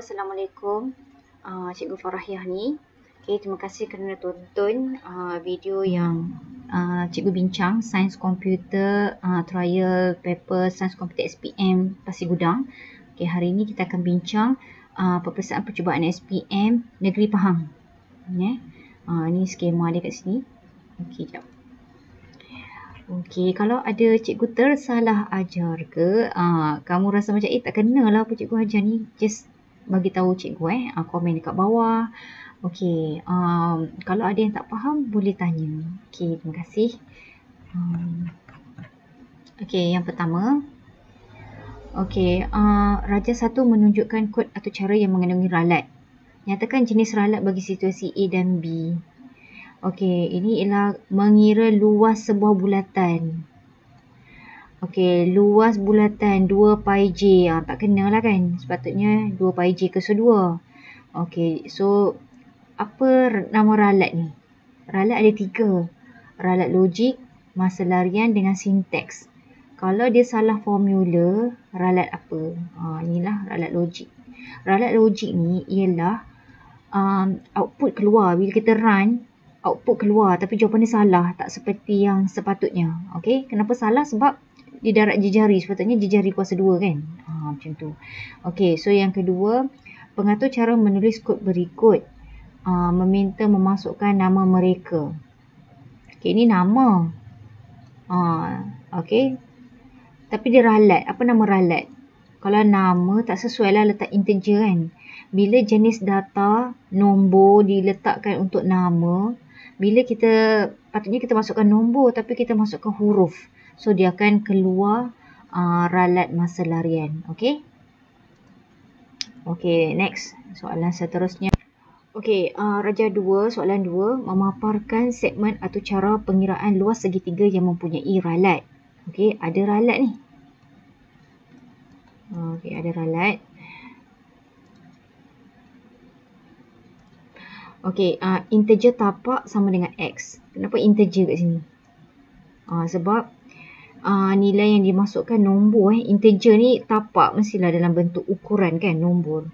Assalamualaikum. Cikgu Farahiah ni. Terima kasih kerana tonton video yang cikgu bincang Sains Komputer Trial Paper Sains Komputer SPM Pasir Gudang. Hari ini kita akan bincang peperiksaan percubaan SPM Negeri Pahang. Ni skema dia kat sini. Sekejap. Kalau ada cikgu tersalah ajar ke, kamu rasa macam tak kena lah apa cikgu ajar ni, just bagi tahu cikgu komen dekat bawah. Kalau ada yang tak faham boleh tanya. Terima kasih. Yang pertama. Raja 1 menunjukkan kod atau cara yang mengandungi ralat. Nyatakan jenis ralat bagi situasi A dan B. Ini ialah mengira luas sebuah bulatan. Luas bulatan 2 pi j. Tak kena lah kan. Sepatutnya 2 pi j kuasa 2. So apa nama ralat ni? Ralat ada 3. Ralat logik, masa larian dengan sinteks. Kalau dia salah formula, ralat apa? Inilah ralat logik. Ralat logik ni ialah output keluar. Bila kita run, output keluar tapi jawapan dia salah, tak seperti yang sepatutnya. Kenapa salah? Sebab di darat jejari, sepatutnya jejari kuasa 2 kan. Macam tu. So yang kedua, pengatur cara menulis kod berikut. Meminta memasukkan nama mereka. Ini nama. Tapi dia ralat. Apa nama ralat? Kalau nama tak sesuai lah letak integer kan. Bila jenis data, nombor diletakkan untuk nama, bila patutnya kita masukkan nombor tapi kita masukkan huruf. So dia akan keluar ralat masa larian. Next. Soalan seterusnya. Raja 2, soalan 2. Memaparkan segmen atau cara pengiraan luas segitiga yang mempunyai ralat. Ada ralat ni. Ada ralat. Integer tapak sama dengan X. Kenapa integer kat sini? Sebab nilai yang dimasukkan nombor. Integer ni tapak mestilah dalam bentuk ukuran kan, nombor.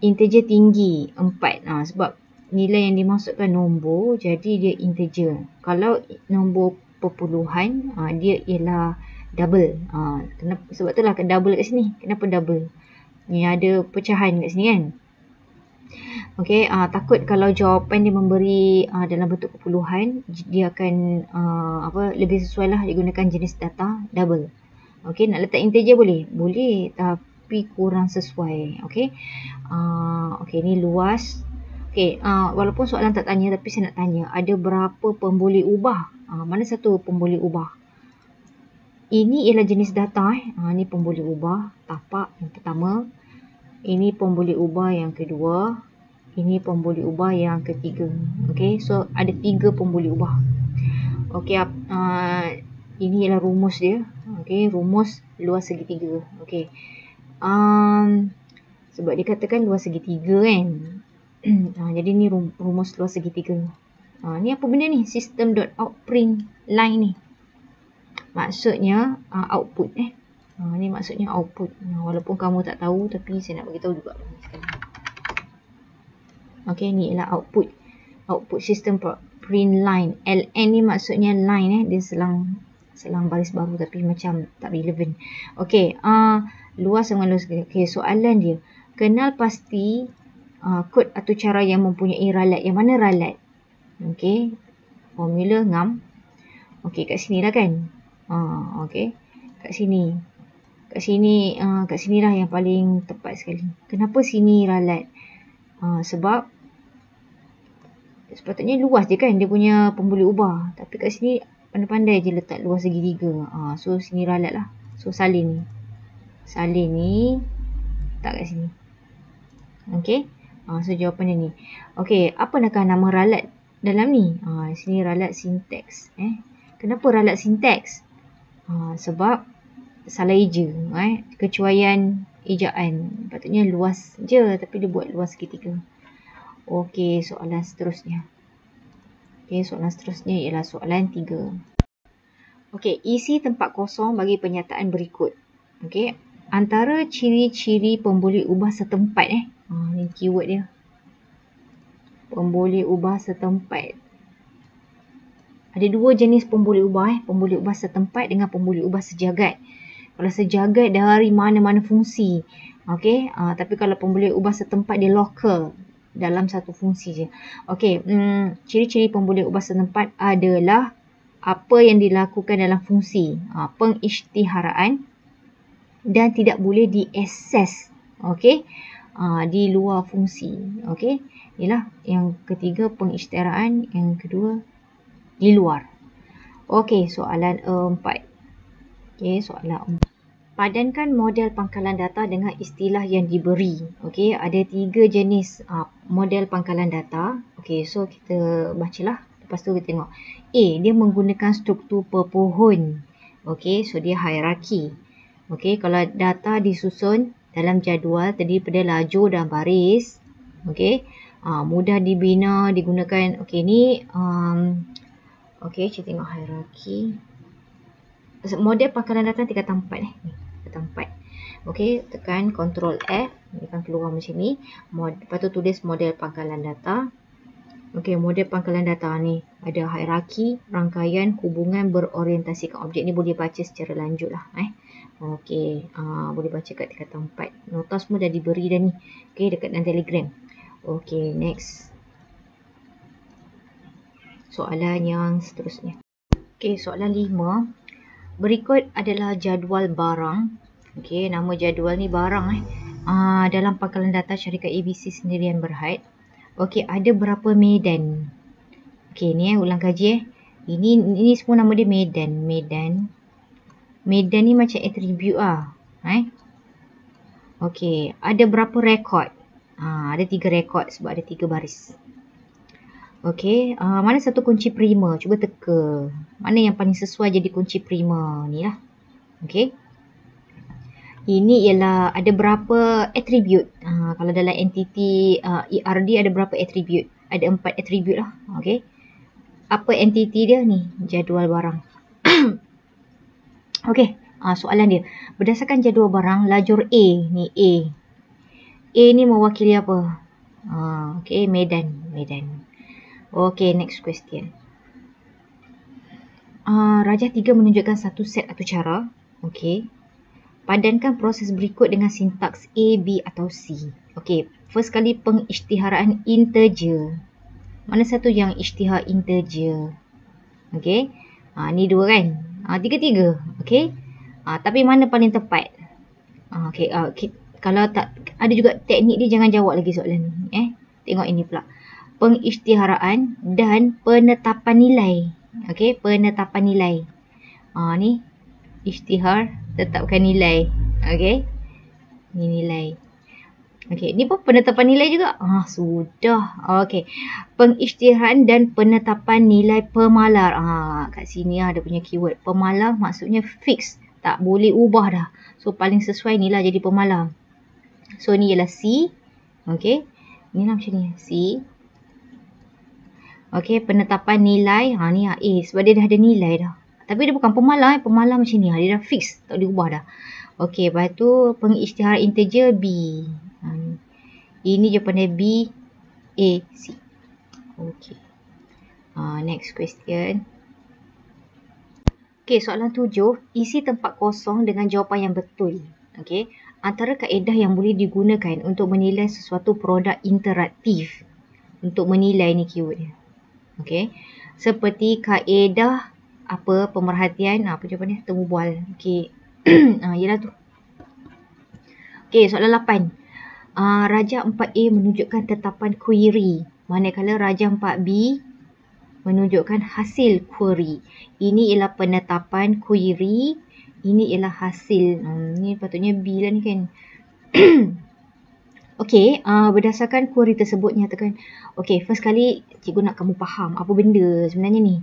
Integer tinggi 4. Sebab nilai yang dimasukkan nombor, jadi dia integer. Kalau nombor perpuluhan, dia ialah double. Sebab itulah double kat sini. Kenapa double? Ni ada pecahan kat sini kan. Takut kalau jawapan dia memberi dalam bentuk perpuluhan, dia akan lebih sesuai lah digunakan jenis data double. Nak letak integer boleh? Boleh, tapi kurang sesuai. Ni luas. Walaupun soalan tak tanya, tapi saya nak tanya, ada berapa pemboleh ubah? Mana satu pemboleh ubah? Ini ialah jenis data. Ni pemboleh ubah tapak yang pertama. Ini pemboleh ubah yang kedua. Ini pemboleh ubah yang ketiga. So ada 3 pemboleh ubah. Ini ialah rumus dia. Rumus luas segitiga. Sebab dia katakan luas segitiga kan. Jadi ni rumus luas segitiga. Ni apa benda ni? System.out.print line ni. Maksudnya output. Ni maksudnya output. Walaupun kamu tak tahu, tapi saya nak bagi tahu juga. Ni ialah output. Output system print line. LN ni maksudnya line. Dia selang baris baru tapi macam tak relevan. Luas dengan luas. Soalan dia. Kenal pasti kod atau cara yang mempunyai ralat. Yang mana ralat? Formula ngam. Kat sini lah kan. Kat sini. Kat sini lah yang paling tepat sekali. Kenapa sini ralat? Sebab sepatutnya luas je kan dia punya pemboleh ubah. Tapi kat sini pandai-pandai je letak luas segitiga. So sini ralat lah. So salin ni. Salin ni letak kat sini. So jawapannya ni. Apa nakah nama ralat dalam ni? Sini ralat sinteks. Kenapa ralat sinteks? Sebab salah eja. Kecuaian ejaan. Patutnya luas je tapi dia buat luas segitiga. Soalan seterusnya. Soalan seterusnya ialah soalan 3. Isi tempat kosong bagi penyataan berikut. Antara ciri-ciri pemboleh ubah setempat ni keyword dia. Pemboleh ubah setempat. Ada dua jenis pemboleh ubah pemboleh ubah setempat dengan pemboleh ubah sejagat. Kalau sejagat dari mana-mana fungsi. Okey, tapi kalau pemboleh ubah setempat dia local dalam satu fungsi je. Okey, ciri-ciri pemboleh ubah setempat adalah apa yang dilakukan dalam fungsi, pengisytiharaan dan tidak boleh diakses. Okey, di luar fungsi. Okey, inilah yang ketiga pengisytiharaan, yang kedua di luar. Okey, soalan 4. Okey, soalan 4. Padankan model pangkalan data dengan istilah yang diberi. Okey, ada 3 jenis model pangkalan data. Okey, so kita bacalah. Lepas tu kita tengok. A, dia menggunakan struktur per pohon. Okey, so dia hierarki. Okey, kalau data disusun dalam jadual terdiri pada lajur dan baris. Okey, mudah dibina, digunakan. Okey, ni okey, kita tengok hierarki. Model pangkalan data tingkatan 4 ni. Tingkatan 4. Okey, tekan Ctrl F, dia akan keluar macam ni. Lepas tu tulis model pangkalan data. Okey, model pangkalan data ni ada hierarki, rangkaian, hubungan, berorientasikan objek. Ni boleh baca secara lanjut lah. Okey, boleh baca kat tingkatan 4. Nota semua dah diberi dah ni. Okey, dekat dalam Telegram. Okey, next. Soalan yang seterusnya. Okey, soalan 5. Berikut adalah jadual barang. Okey, nama jadual ni barang dalam pangkalan data syarikat ABC Sendirian Berhad. Okey, ada berapa medan? Okey, ni ulang kaji Ini semua nama dia medan. Medan ni macam atribut Okey, ada berapa rekod? Ada 3 rekod sebab ada 3 baris. Okey, mana satu kunci prima? Cuba teka. Mana yang paling sesuai jadi kunci prima ni lah. Okey. Ini ialah ada berapa atribut. Kalau dalam entiti ERD ada berapa atribut? Ada 4 atribut lah. Okey. Apa entiti dia ni? Jadual barang. Okey, soalan dia. Berdasarkan jadual barang, lajur A ni A. A ni mewakili apa? Okey, medan. Okey, next question. Rajah 3 menunjukkan satu set atau cara. Okey. Padankan proses berikut dengan sintaks A, B atau C. Okey, first kali pengisytiharaan integer. Mana satu yang isytihar integer? Okey. Ni 2 kan? 3. Okey. Tapi mana paling tepat? Okey, kalau tak ada juga teknik dia, jangan jawab lagi soalan ni. Tengok ini pula. Pengisytiharaan dan penetapan nilai. Okey, penetapan nilai. Ni isytihar, tetapkan nilai. Okey. Ni nilai. Okey, ni pun penetapan nilai juga. Sudah. Okey. Pengisytiharan dan penetapan nilai pemalar. Kat sini ada punya keyword. Pemalar maksudnya fix. Tak boleh ubah dah. So, paling sesuai ni lah jadi pemalar. So, ni ialah C. Okey. Ni lah macam ni. C. Okey, penetapan nilai. Ni A. Sebab dia dah ada nilai dah. Tapi dia bukan pemalar. Pemalar macam ni. Dia dah fix. Tak boleh ubah dah. Okey, lepas tu pengisytiharan integer B. Ini jawapan B, A, C. Okey. Next question. Okey, soalan 7. Isi tempat kosong dengan jawapan yang betul. Okey. Antara kaedah yang boleh digunakan untuk menilai sesuatu produk interaktif. Untuk menilai ni keyword dia. Okey. Seperti kaedah pemerhatian. Apa jawapan dia? Temu bual. Okey. Yelah tu. Okey, soalan 8. Rajah 4A menunjukkan tetapan query. Manakala rajah 4B menunjukkan hasil query. Ini ialah penetapan query. Ini ialah hasil. Ni patutnya B lah ni kan. Okey, berdasarkan query tersebut nyatakan. Okey, first kali cikgu nak kamu faham apa benda sebenarnya ni.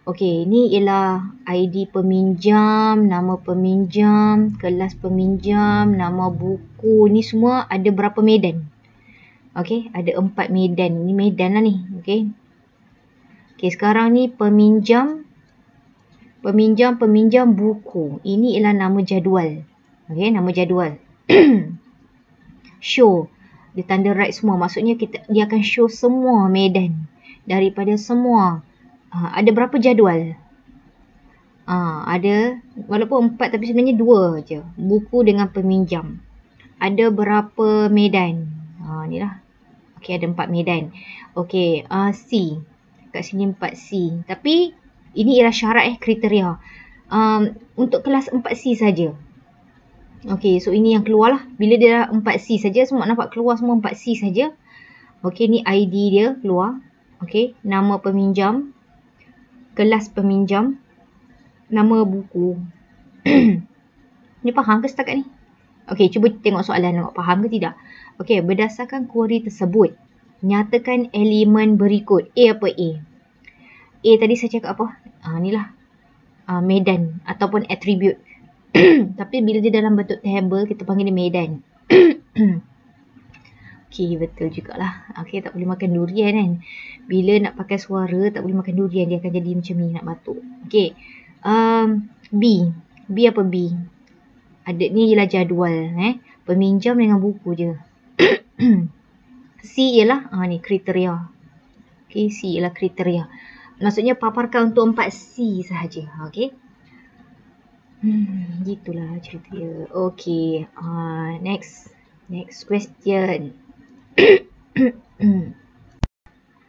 Okey, ni ialah ID peminjam, nama peminjam, kelas peminjam, nama buku. Ni semua ada berapa medan? Okey, ada 4 medan. Ni medan lah ni. Okey. Okey, peminjam buku. Ini ialah nama jadual. Okay, nama jadual. Show. Dia tanda right semua. Maksudnya dia akan show semua medan. Daripada semua. Ada berapa jadual? Ada, walaupun 4 tapi sebenarnya 2 je. Buku dengan peminjam. Ada berapa medan? Ni lah. Okay, ada 4 medan. Okay, C. Kat sini 4C. Tapi ini ialah syarat kriteria. Untuk kelas 4C saja. Okay, so ini yang keluar lah. Bila dia dah 4C saja, semua nampak keluar semua 4C saja. Okay, ni ID dia keluar. Okay, nama peminjam, kelas peminjam, nama buku. Ni faham ke setakat ni? Okay, cuba tengok soalan, tengok faham ke tidak. Okay, berdasarkan kuari tersebut, nyatakan elemen berikut. A apa A? A tadi saya cakap apa? Ni lah. Medan ataupun attribute. Tapi bila dia dalam bentuk table, kita panggil dia medan. Okay, betul jugalah. Okay, tak boleh makan durian kan. Bila nak pakai suara, tak boleh makan durian. Dia akan jadi macam ni, nak batuk. Okay. B. B apa B? Ada ni ialah jadual. Peminjam dengan buku je. C ialah, ni kriteria. Okay, C ialah kriteria. Maksudnya paparkan untuk 4C sahaja. Okay. Gitulah cerita dia. Okay. Next question.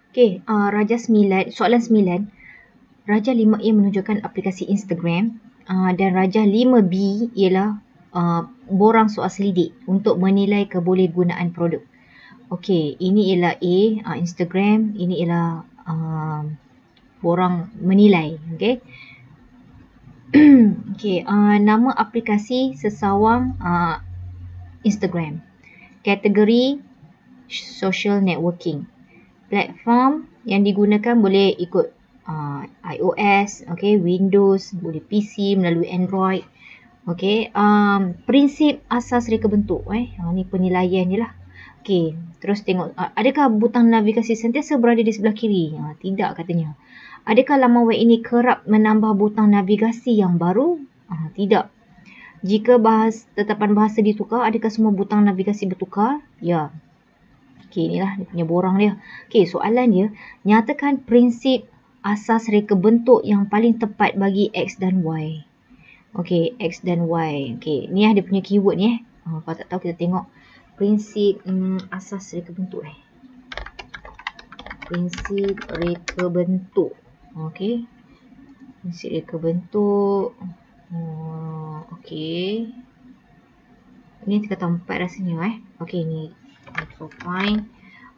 Okay. Raja 9. Soalan 9. Raja 5A menunjukkan aplikasi Instagram. Dan Raja 5B ialah borang soal selidik untuk menilai kebolehgunaan produk. Okay. Ini ialah A. Instagram. Ini ialah borang menilai. Okay. Okay, nama aplikasi sesawang Instagram. Kategori social networking. Platform yang digunakan boleh ikut iOS, okay, Windows, boleh PC, melalui Android. Okay, prinsip asas reka bentuk. Ni penilaian je lah. Okay, terus tengok. Adakah butang navigasi sentiasa berada di sebelah kiri? Tidak katanya. Adakah laman web ini kerap menambah butang navigasi yang baru? Tidak. Jika tetapan bahasa ditukar, adakah semua butang navigasi bertukar? Ya. Okey, inilah dia punya borang dia. Okey, soalan dia, nyatakan prinsip asas reka bentuk yang paling tepat bagi X dan Y. Okey, X dan Y. Okey, ni dia punya keyword ni. Kalau tak tahu, kita tengok prinsip asas reka bentuk. Prinsip reka bentuk. Okey. Prinsip reka bentuk. Okey. Ini kata 4 rasanya. Okey, ni. So fine.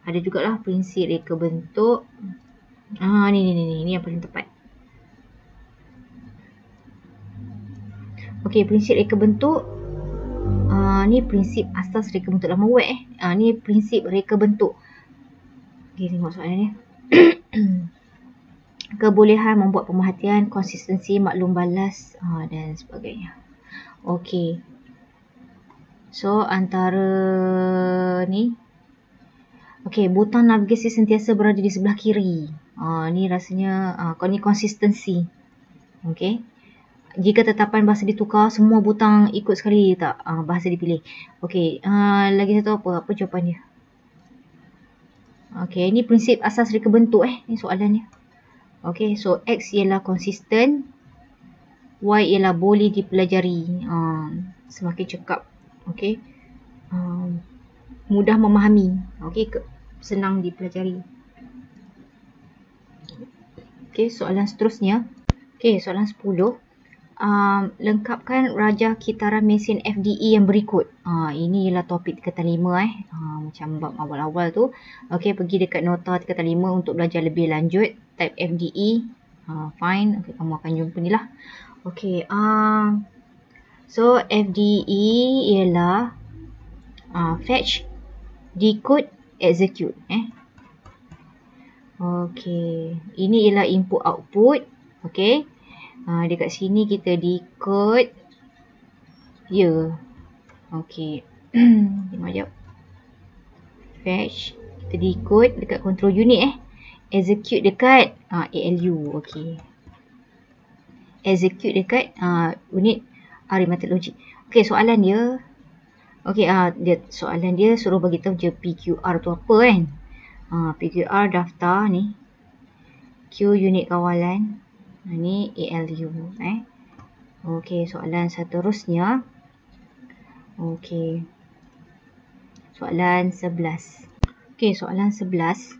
Ada jugalah prinsip reka bentuk. Ni yang paling tepat. Okey, prinsip reka bentuk. Ni prinsip asas reka bentuk lama web. Ni prinsip reka bentuk. Okey, tengok soalan ni. Kebolehan membuat pemerhatian, konsistensi, maklum balas dan sebagainya. Okey. So, antara ni. Okey, butang navigasi sentiasa berada di sebelah kiri. Ni rasanya, ni konsistensi. Okey. Jika tetapan bahasa ditukar, semua butang ikut sekali tak? Bahasa dipilih. Okey, lagi satu apa? Apa jawapan dia? Okey, ini prinsip asas reka bentuk. Ni soalannya. Okey, so X ialah konsisten. Y ialah boleh dipelajari. Semakin cekap. Okey. Mudah memahami. Okey, senang dipelajari. Okey, soalan seterusnya. Okey, soalan 10. Lengkapkan raja kitaran mesin FDE yang berikut. Ini ialah topik tingkatan 5 macam bab awal-awal tu. Okey, pergi dekat nota tingkatan 5 untuk belajar lebih lanjut. Type FDE. Fine. Okey, kamu akan jumpa ni lah. Okey, so FDE ialah fetch, decode, execute. Okey, ini ialah input output. Okey. Dekat sini kita decode. Ya. Okey. Tengok sekejap. Fetch. Kita decode dekat control unit. Execute dekat ALU. Okey. Execute dekat unit arithmetic logic. Okey, soalan dia. Okey, soalan dia suruh bagi tahu je PQR tu apa kan. PQR daftar ni. Q unit kawalan. Ni ALU. Okey, soalan seterusnya. Okey. Soalan 11. Okey, soalan 11.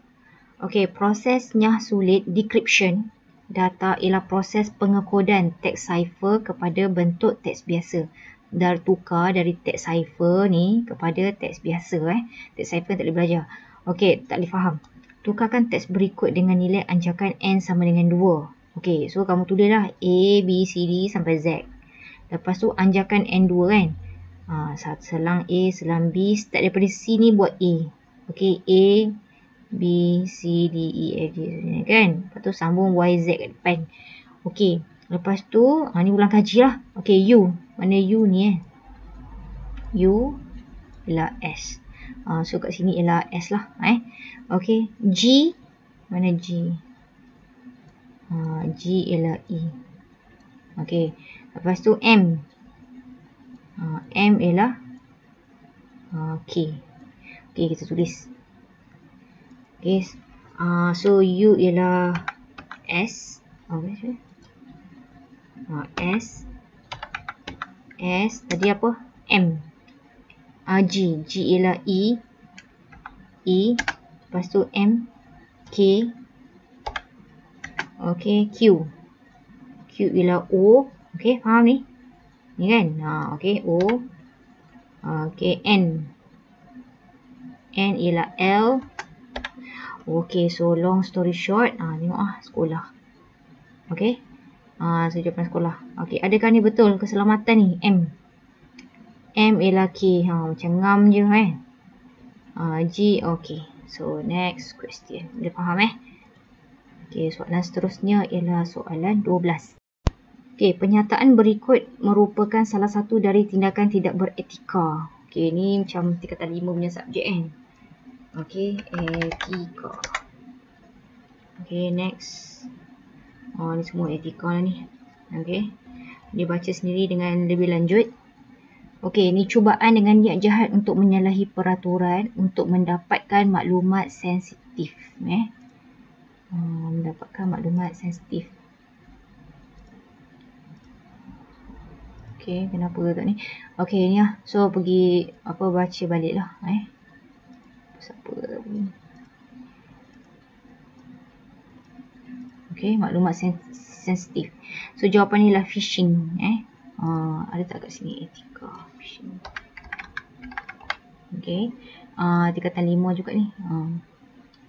Okey, prosesnya sulit decryption data ialah proses pengekodan teks cipher kepada bentuk teks biasa. Tukar dari teks cipher ni kepada teks biasa. Teks cipher tak boleh belajar. Okey, tak boleh faham. Tukarkan teks berikut dengan nilai anjakan N sama dengan 2. Okey, so kamu tulislah A, B, C, D sampai Z. Lepas tu anjakan N2 kan. Selang A, selang B. Start daripada C ni buat A. Okey, A, B, C, D, E, F, G kan. Lepas tu sambung Y, Z kat depan. Okey. Lepas tu ni ulang kaji lah. Okey, U. Mana U ni U ialah S. So kat sini ialah S lah. Okey. G. Mana G? G ialah E. Okey. Lepas tu M. M ialah K. Okey, kita tulis. Okay, so U ialah S. S. S tadi apa? M. G. G ialah E. E. Lepas tu M. K. Okay, Q. Q ialah O. Okay, faham ni? Ni kan? Okay, O. Okay, N. N ialah L. Okay, so long story short, tengok sekolah. Okay, so jawapan sekolah. Okay, adakah ni betul keselamatan ni? M. M ialah K. Macam ngam je G, okay. So next question. Boleh faham Okay, soalan seterusnya ialah soalan 12. Okay, pernyataan berikut merupakan salah satu dari tindakan tidak beretika. Okay, ni macam tingkatan 5 punya subjek kan. Okay, etika. Okay, next. Ni semua etika lah ni. Okay, dia baca sendiri dengan lebih lanjut. Okay, ni cubaan dengan niat jahat untuk menyalahi peraturan untuk mendapatkan maklumat sensitif. Mendapatkan maklumat sensitif. Okay, kenapa tak ni? Okay, ni lah. So, pergi baca balik lah. Siapa ni? Okay, maklumat sensitif. So, jawapan ni lah phishing. Ada tak kat sini? Etika, phishing. Okay. Tingkatan 5 juga ni.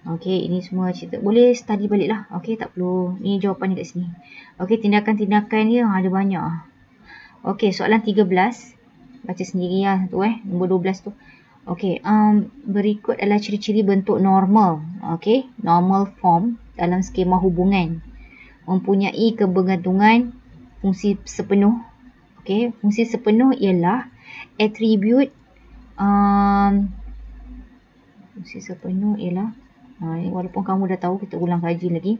Okay, ini semua cerita. Boleh study balik lah. Okay, tak perlu. Ni jawapan ni kat sini. Okay, tindakan-tindakan ni ada banyak. Okay, soalan 13. Baca sendiri lah tu nombor 12 tu. Okay, berikut adalah ciri-ciri bentuk normal. Okay, normal form dalam skema hubungan. Mempunyai kebergantungan fungsi sepenuh. Okay, fungsi sepenuh ialah atribut. Fungsi sepenuh ialah, walaupun kamu dah tahu, kita ulang kaji lagi.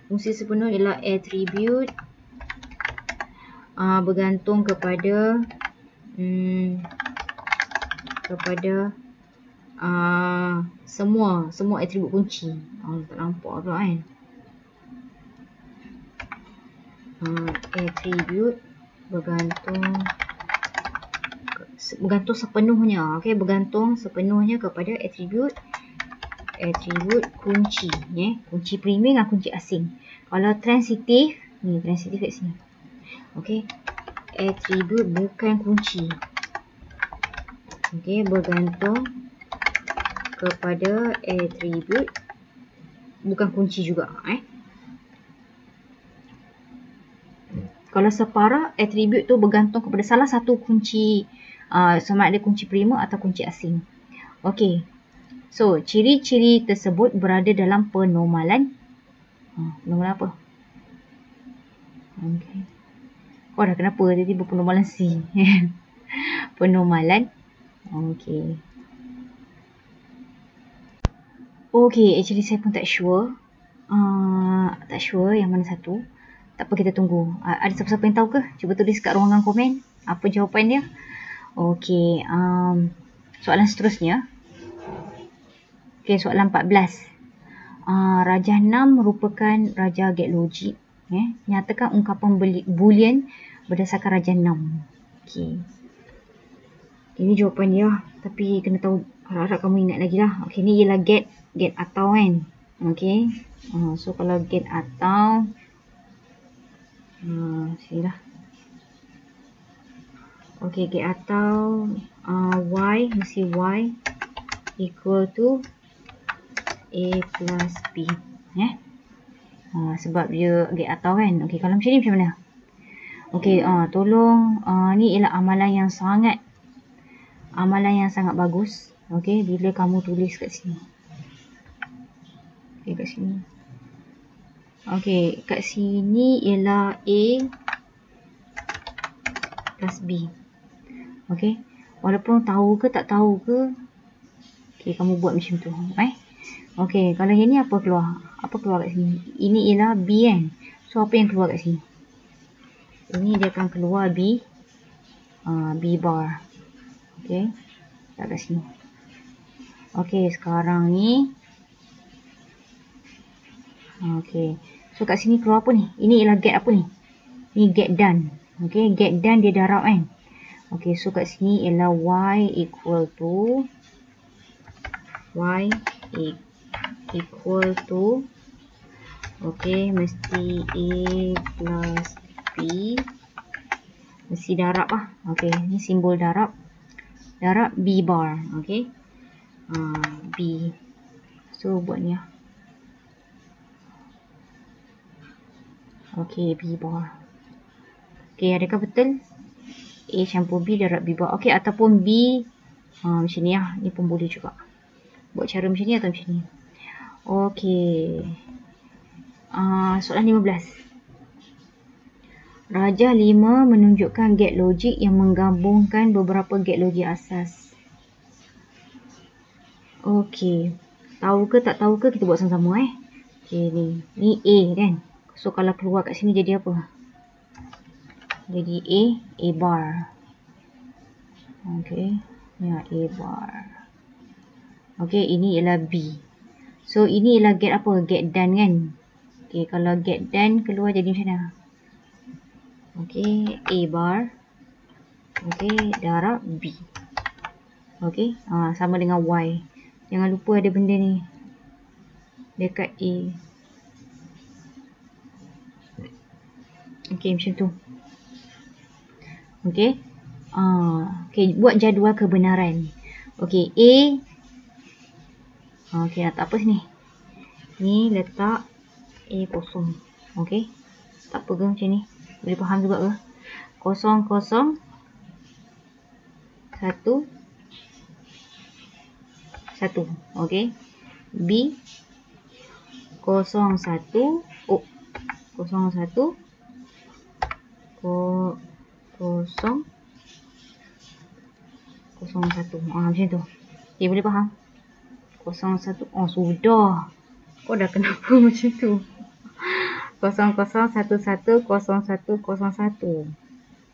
Fungsi sepenuh ialah atribut bergantung kepada semua atribut kunci. Tak nampak pula kan. Atribut bergantung sepenuhnya. Okay, bergantung sepenuhnya kepada atribut kunci. Kunci primer dengan kunci asing. Kalau transitif, ni transitif kat sini. Okay, atribut bukan kunci. Okay, bergantung kepada atribut bukan kunci juga. Kalau separa, atribut tu bergantung kepada salah satu kunci, sama ada kunci primer atau kunci asing. Okay, so ciri-ciri tersebut berada dalam penormalan. Penormalan apa? Okay. Dah kenapa tiba-tiba penormalan C? Penormalan. Okay. Okay, actually saya pun tak sure. Tak sure yang mana satu. Tak apa, kita tunggu. Ada siapa-siapa yang tahu ke? Cuba tulis kat ruangan komen apa jawapan dia. Okey, soalan seterusnya. Okey, soalan 14. Rajah 6 merupakan rajah gate logik. Nyatakan ungkapan boolean berdasarkan rajah 6. Okey. Ini jawapan dia, tapi kena tahu, harap kamu ingat lagi lah. Okey, ni ialah get atau kan. Okey. So kalau get atau sini lah. Okey, get atau y, mesti y equal to a plus b. Sebab dia get atau kan. Okey, kalau macam ni macam mana? Okey, tolong, ni ialah amalan yang sangat bagus. Okey, bila kamu tulis kat sini. Okey, kat sini. Okey, kat sini ialah A plus B. Okey, walaupun tahu ke tak tahu ke, okey, kamu buat macam tu. Okey, kalau yang ni apa keluar? Apa keluar kat sini? Ini ialah B kan. So, apa yang keluar kat sini? Ini dia akan keluar B. B bar. Okey, tak kat sini. Okey, sekarang ni. Okey, so kat sini keluar apa ni? Ini ialah get apa ni? Ini get done. Okey, get done dia darab kan? Okey, so kat sini ialah y equal to okey, mesti A plus B. Mesti darab lah. Okey, ni simbol darab. Darab B bar. Okey. B. So, buat ni lah. Okey, B bar. Okey, adakah betul? A campur B darab B bar. Okey, ataupun B macam ni lah. Ni pun boleh juga. Buat cara macam ni atau macam ni. Okey. Soalan 15. Rajah 5 menunjukkan get logik yang menggabungkan beberapa get logik asas. Okey. Tahu ke tak tahu ke, kita buat sama-sama Okey, ni A kan. So, kalau keluar kat sini jadi apa? Jadi A bar. Okey. Ya, A bar. Okey, ini ialah B. So, ini ialah get apa? Get done kan? Okey, kalau get done keluar jadi macam mana? Okey, A bar. Okey, darab B. Okey, sama dengan Y. Jangan lupa ada benda ni dekat A. Okey, macam tu. Okey. Okey, buat jadual kebenaran. Okey, A. Okey, letak apa sini? Ni letak A kosong. Okey. Tak apa ke macam ni? Boleh faham juga ke? 0, 0, 1, 1. Okey. B 0, 1. 0, 1. 0, 0, 1. Macam tu. Okay, boleh faham? 0, 1. Oh, sudah. Kau dah kenapa macam tu? 0, 0, 1, 1, 0, 1, 0, 1.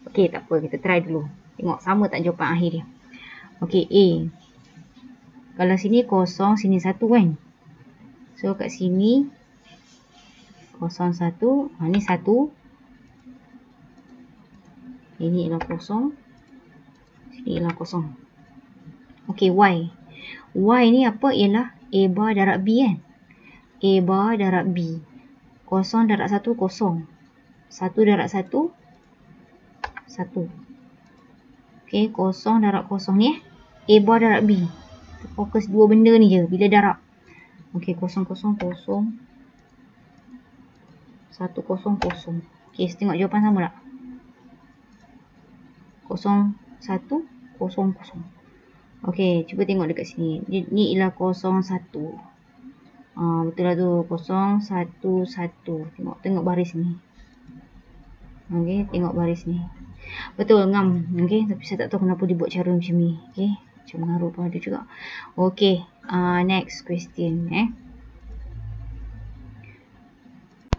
Okey, tak apa. Kita try dulu. Tengok sama tak jawapan akhir dia. Okey, A. Kalau sini 0, sini 1 kan? So, kat sini 0, 1. Ni 1. Ini ialah 0. Sini ialah 0. Okey, Y. Y ni apa? Ialah A bar darab B kan? A bar darab B. 0 darab 1, 0. 1 darab 1, 1. Okey, 0 darab 0 ni A bar darab B. Fokus dua benda ni je bila darab. Okey, 0, 0, 0. 1, 0, 0. Okey, tengok jawapan sama tak? 0, 1, 0, 0. Okey, cuba tengok dekat sini. Ni ialah 0, 1. Betul lah tu. 0, 1, 1. Tengok baris ni. Okey, tengok baris ni. Betul, ngam. Okey, tapi saya tak tahu kenapa dia buat cara macam ni. Okey, macam mengaruh pun ada juga. Okey, next question.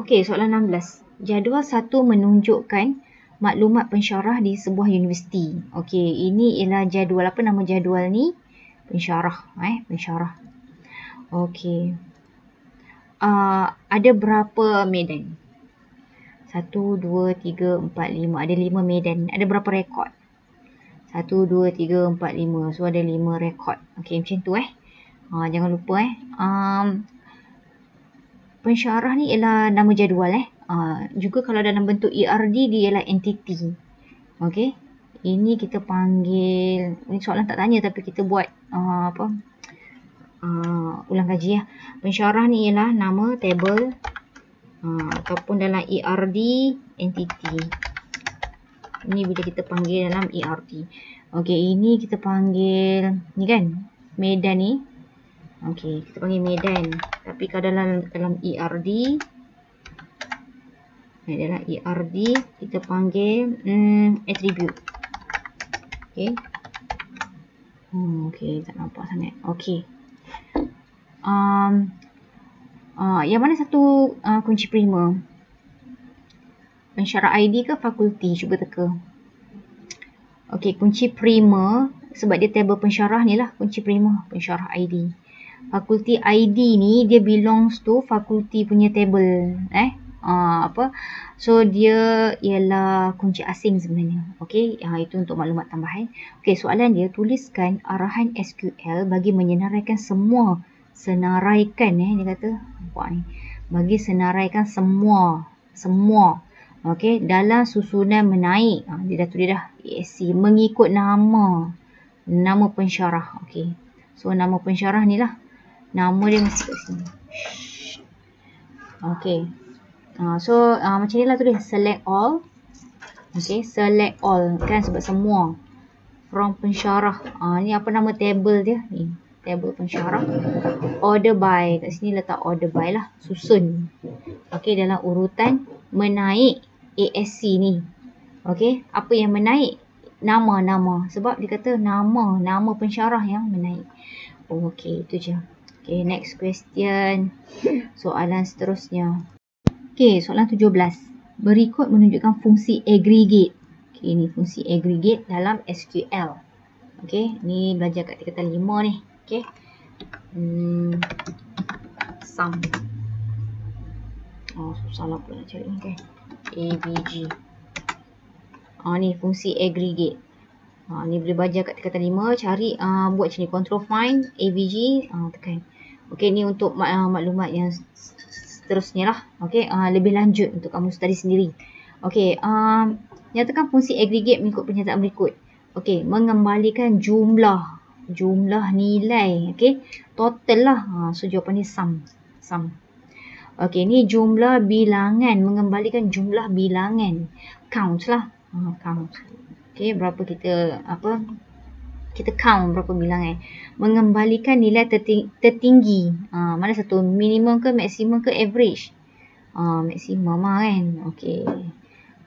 Okey, soalan 16. Jadual 1 menunjukkan maklumat pensyarah di sebuah universiti. Okey, ini ialah jadual. Apa nama jadual ni? Pensyarah. Pensyarah. Okey. Ada berapa medan? 1, 2, 3, 4, 5. Ada 5 medan. Ada berapa rekod? 1, 2, 3, 4, 5. So ada 5 rekod. Okey, macam tu jangan lupa pensyarah ni ialah nama jadual juga kalau dalam bentuk ERD dia ialah entity. Okey. Ini kita panggil, ini soalan tak tanya tapi kita buat ulang kaji Pensyarah ni ialah nama table ataupun dalam ERD entity. Ini bila kita panggil dalam ERD. Okey, ini kita panggil ni kan medan ni. Okey, kita panggil medan. Tapi kalau dalam ERD, dalam ERD kita panggil attribute. Okey. Okey, tak nampak sangat. Okey. Yang mana satu kunci prima? Pensyarah ID ke fakulti? Cuba teka. Okey, kunci prima sebab dia table pensyarah ni lah kunci prima pensyarah ID. Fakulti ID ni dia belongs to fakulti punya table. So dia ialah kunci asing sebenarnya. Okey, itu untuk maklumat tambahan. Okey, soalan dia, tuliskan arahan SQL bagi menyenaraikan semua. Senaraikan dia kata. Nampak ni. Bagi senaraikan semua. Okey, dalam susunan menaik. Dia dah tulis dah ESC mengikut nama pensyarah. Okey. So nama pensyarah ni lah. Nama dia mesti kat sini. Okey. So macam ni lah tulis select all. Okey, select all kan sebab semua from pensyarah. Ni apa nama table dia? Ni, table pensyarah. Order by. Kat sini letak order by lah, susun. Okey, dalam urutan menaik ASC ni. Okey, apa yang menaik? Nama. Sebab dia kata nama pensyarah yang menaik. Okey, itu je. Okay, next question. Soalan seterusnya. Okay, soalan 17. Berikut menunjukkan fungsi aggregate. Okay, ni fungsi aggregate dalam SQL. Okay, ni belajar kat tingkatan 5 ni. Okay. Sum. Susah lah pula nak cari ni kan. AVG. Ni fungsi aggregate. Ni boleh belajar kat tingkatan 5. Cari, buat macam ni. Control find, AVG, tekan. Okey, ni untuk maklumat yang seterusnya lah. Okey, lebih lanjut untuk kamu study sendiri. Okey, nyatakan fungsi aggregate mengikut pernyataan berikut. Okey, mengembalikan jumlah nilai. Okey, total lah. So jawapan ni sum. Okey, ni jumlah bilangan, mengembalikan jumlah bilangan. Count lah. Count. Okey, berapa kita kita count berapa bilangan. Mengembalikan nilai tertinggi. Mana satu? Minimum ke maksimum ke average? Maksimum kan. Okey.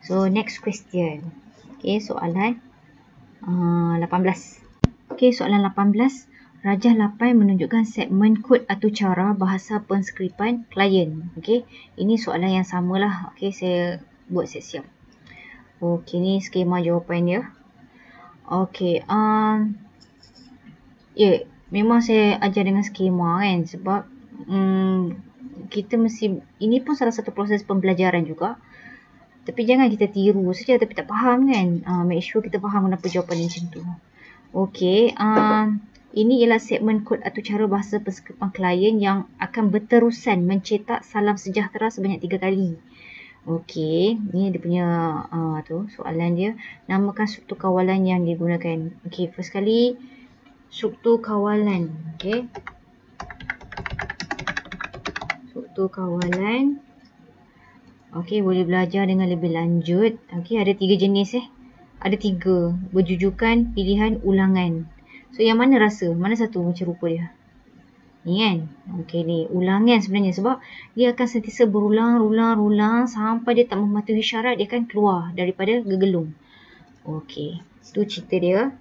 So next question. Okey, soalan 18. Okey, soalan 18. Rajah 8 menunjukkan segmen kod atau cara bahasa penskriptan klien. Okey, ini soalan yang samalah. Okey, saya buat siap-siap. Okey, ni skema jawapan dia. Okey, memang saya ajar dengan skema kan sebab kita mesti, ini pun salah satu proses pembelajaran juga. Tapi jangan kita tiru saja tapi tak faham kan. Make sure kita faham kenapa jawapan ni macam tu. Okey, ini ialah segmen kod atau cara bahasa penskriptan klien yang akan berterusan mencetak salam sejahtera sebanyak 3 kali. Okey, ni dia punya soalan dia. Namakan struktur kawalan yang digunakan. Okey, first kali struktur kawalan. Okey. Struktur kawalan. Okey, boleh belajar dengan lebih lanjut. Okey, ada 3 jenis Ada 3. Berjujukan, pilihan, ulangan. So yang mana rasa? Mana satu macam rupa dia? Ni kan. Okey, ni ulangan sebenarnya sebab dia akan sentiasa berulang sampai dia tak mematuhi syarat, dia akan keluar daripada gegelung. Okey, tu cerita dia.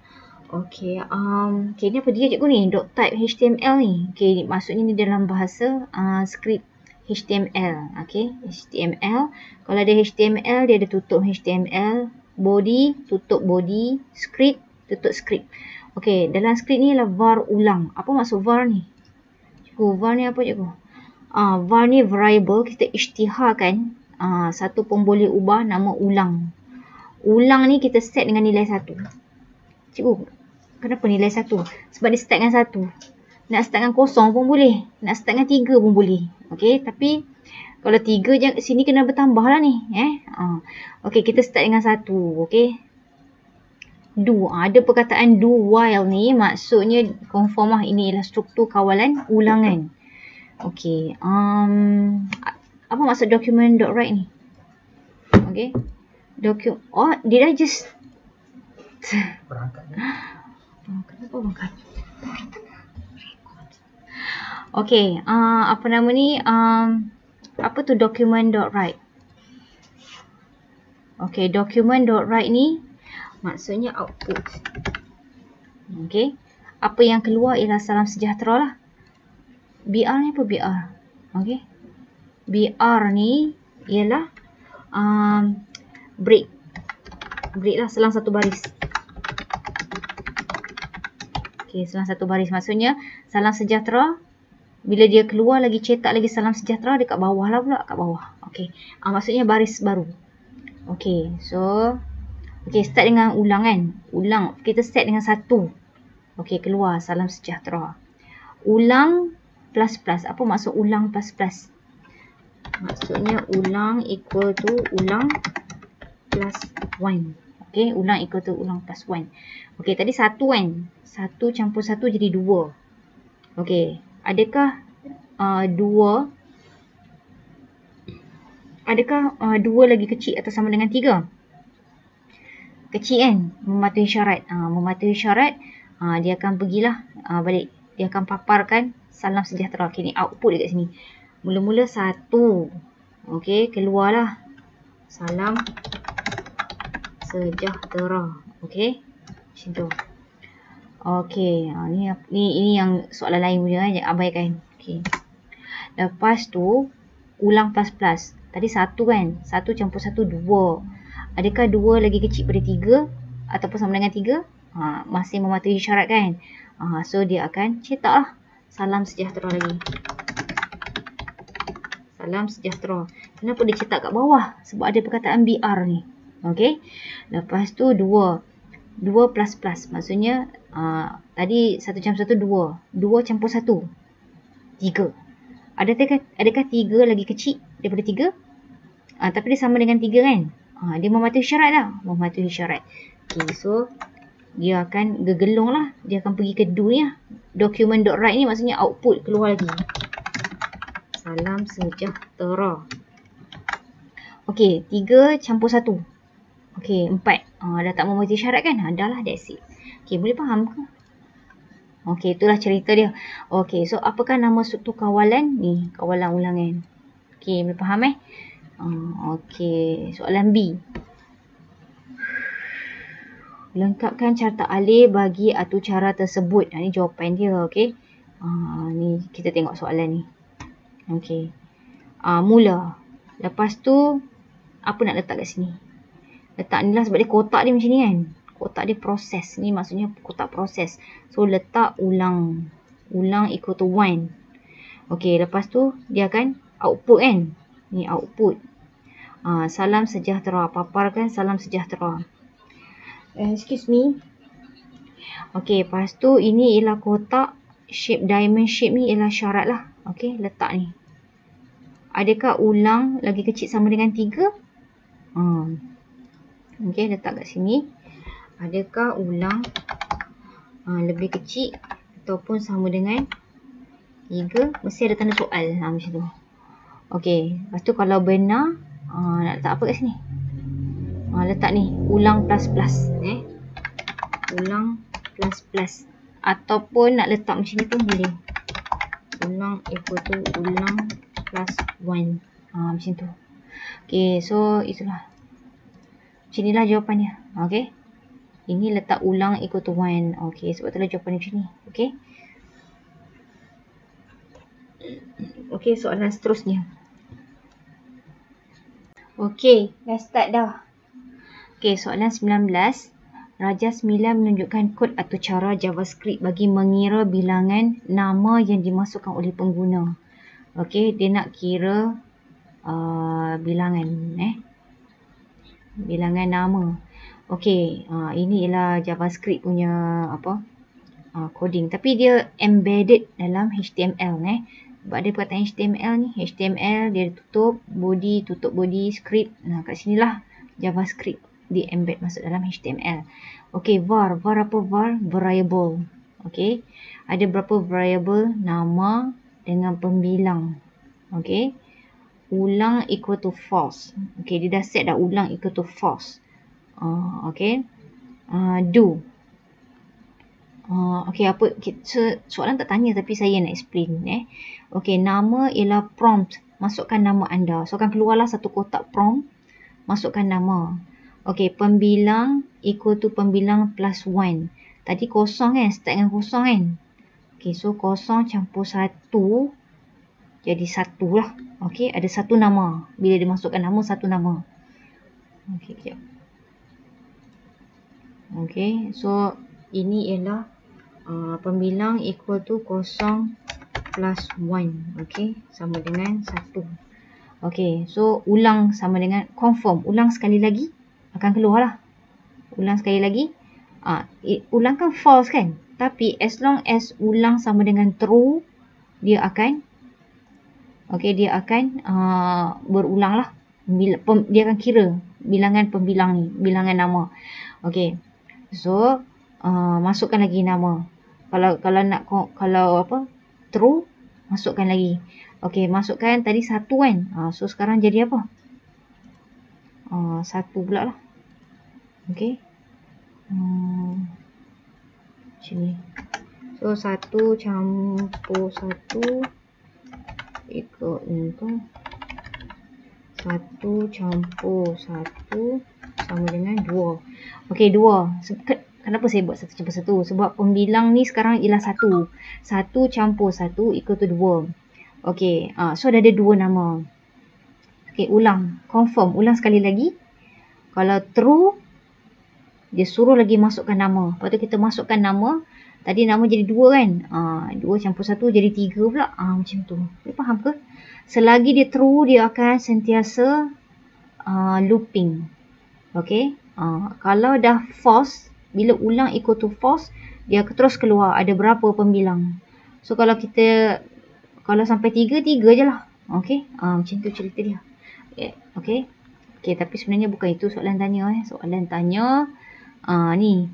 Okey, ni apa dia cikgu ni? .type HTML ni. Okey, maksudnya ni dalam bahasa skrip HTML. Okey, HTML. Kalau ada HTML, dia ada tutup HTML. body, tutup body, script, tutup script. Okey, dalam script ni ialah var ulang. Apa maksud var ni? Cikgu, var ni apa cikgu? Var ni variable, kita isytiharkan satu pun boleh ubah nama ulang. Ulang ni kita set dengan nilai 1. Cikgu, kenapa nilai 1? Sebab dia start dengan 1. Nak start dengan kosong pun boleh. Nak start dengan 3 pun boleh. Okey, tapi kalau 3 sini kena bertambah lah ni. Okey, kita start dengan 1. Okey. Do. Ada perkataan do while ni. Maksudnya confirm lah ini ialah struktur kawalan ulangan. Okey. Apa maksud document.write ni? Okey. Did I just berangkat. Kenapa berangkat? Okey, apa nama ni? Apa tu document.write? Okey, document.write ni maksudnya output. Okey. Apa yang keluar ialah salam sejahtera lah. BR ni apa BR? Okey. BR ni ialah break. Break lah, selang satu baris. Okey, selang satu baris. Maksudnya salam sejahtera, bila dia keluar lagi cetak lagi salam sejahtera dekat bawah lah pula, kat bawah. Okey. Maksudnya baris baru. Okey, so okey, start dengan ulang kan. Ulang, kita set dengan 1. Okey, keluar salam sejahtera. Ulang plus plus. Apa maksud ulang plus plus? Maksudnya ulang equal to ulang plus 1. Okey, ulang equal to ulang plus 1. Okey, tadi 1 kan. 1 campur 1 jadi 2. Okey, adakah 2 lagi kecil atau sama dengan 3? Kecil kan? Mematuhi syarat. Mematuhi syarat, dia akan pergilah balik. Dia akan paparkan salam sejahtera. Okay, ni output dekat sini. Mula-mula 1. Okey, keluarlah salam sejahtera. Okey, macam tu. Okey, ni yang soalan lain punya kan, jangan abaikan. Okey. Lepas tu ulang plus plus. Tadi 1 kan? 1 campur 1 2. Adakah 2 lagi kecil pada 3 ataupun sama dengan 3? Masih mematuhi syarat kan? So dia akan cetak lah salam sejahtera lagi. Salam sejahtera. Kenapa dia cetak kat bawah? Sebab ada perkataan BR ni. Okey. Lepas tu 2. 2 plus plus. Maksudnya tadi 1 campur 1 2. 2 campur 1 3. Adakah 3 lagi kecil daripada 3? Tapi dia sama dengan 3 kan? Dia mematuhi syarat lah. Mematuhi syarat. Okay, so dia akan gegelung lah. Dia akan pergi ke do ni lah. Document.write ni maksudnya output keluar lagi. Salam sejahtera. Okay, 3 campur 1. Okay, 4. Dah tak mematuhi syarat kan? Dah lah, that's it. Okay, boleh faham ke? Okay, itulah cerita dia. Okay, so apakah nama struktur kawalan? Ni, kawalan ulangan. Okay, boleh faham Okey, soalan B. Lengkapkan carta alih bagi atu cara tersebut. Ini jawapan dia, okey. Ni kita tengok soalan ni. Okey. Mula. Lepas tu apa nak letak kat sini? Letak ni lah sebab dia kotak dia macam ni kan. Kotak dia proses. Ni maksudnya kotak proses. So letak ulang. Ulang equal to 1. Okey, lepas tu dia akan output kan. Ni output. Salam sejahtera. Paparkan salam sejahtera. Excuse me. Okey, lepas tu ini ialah kotak. Shape diamond shape ni ialah syarat lah. Okey, letak ni. Adakah ulang lagi kecil sama dengan 3? Okey, letak kat sini. Adakah ulang lebih kecil ataupun sama dengan 3? Mesti ada tanda soal. Macam tu. Okey, lepas tu kalau benar, nak letak apa kat sini? Letak ni, ulang plus plus. Ulang plus plus. Ataupun nak letak macam ni pun boleh. Ulang equal to ulang plus 1. Macam tu. Okey, so itulah. Macam inilah jawapannya. Okey. Ini letak ulang equal to 1. Okey, sebab itulah jawapannya macam ni. Okey. Okey, soalan seterusnya. Okey, dah start dah. Okey, soalan 19. Raja 9 menunjukkan kod atau cara JavaScript bagi mengira bilangan nama yang dimasukkan oleh pengguna. Okey, dia nak kira bilangan bilangan nama. Okey, ini ialah JavaScript punya coding, tapi dia embedded dalam HTML sebab dia perkataan HTML ni, HTML dia tutup body, script. Nah, kat sinilah JavaScript di embed masuk dalam HTML. Okey, var apa var? Variable. Okey, ada berapa variable? Nama dengan pembilang. Okey, ulang equal to false. Okey, dia dah set dah ulang equal to false. Okey, do. Okey, apa soalan tak tanya tapi saya nak explain Okey, nama ialah prompt. Masukkan nama anda. So akan keluarlah satu kotak prompt. Masukkan nama. Okey, pembilang equal to pembilang plus 1. Tadi kosong start dengan kosong Okey, so kosong campur 1 jadi 1 lah. Okey, ada satu nama. Bila dia masukkan nama, satu nama. Okey, kejap. Okey, so ini ialah pembilang equal to 0 plus 1. Okey, sama dengan 1. Okey, so ulang sama dengan confirm. Ulang sekali lagi akan keluar lah. Ulang sekali lagi. Ulang kan false kan? Tapi as long as ulang sama dengan true, dia akan berulang lah. Dia akan kira bilangan pembilang ni, bilangan nama. Okey, so masukkan lagi nama. Kalau true, masukkan lagi. Okey, masukkan tadi 1 kan. So sekarang jadi apa? 1 pula lah. Okey. Macam ni. So 1 campur 1 ikut tu. 1 campur 1 sama dengan 2. Okey, 2. Kenapa saya buat 1 campur 1? Sebab pembilang ni sekarang ialah 1. 1 campur 1 equal to 2. Okey, so dah ada 2 nama. Okey, ulang. Confirm. Ulang sekali lagi. Kalau true, dia suruh lagi masukkan nama. Lepas tu kita masukkan nama. Tadi nama jadi 2 kan. 2 campur 1 jadi 3 pula. Macam tu. Dia faham ke? Selagi dia true, dia akan sentiasa looping. Okey. Kalau dah false, bila ulang equal to false, dia terus keluar ada berapa pembilang. So kalau sampai 3 je lah. Okey. Macam tu cerita dia. Okey. Okey, tapi sebenarnya bukan itu soalan tanya. Soalan tanya ni.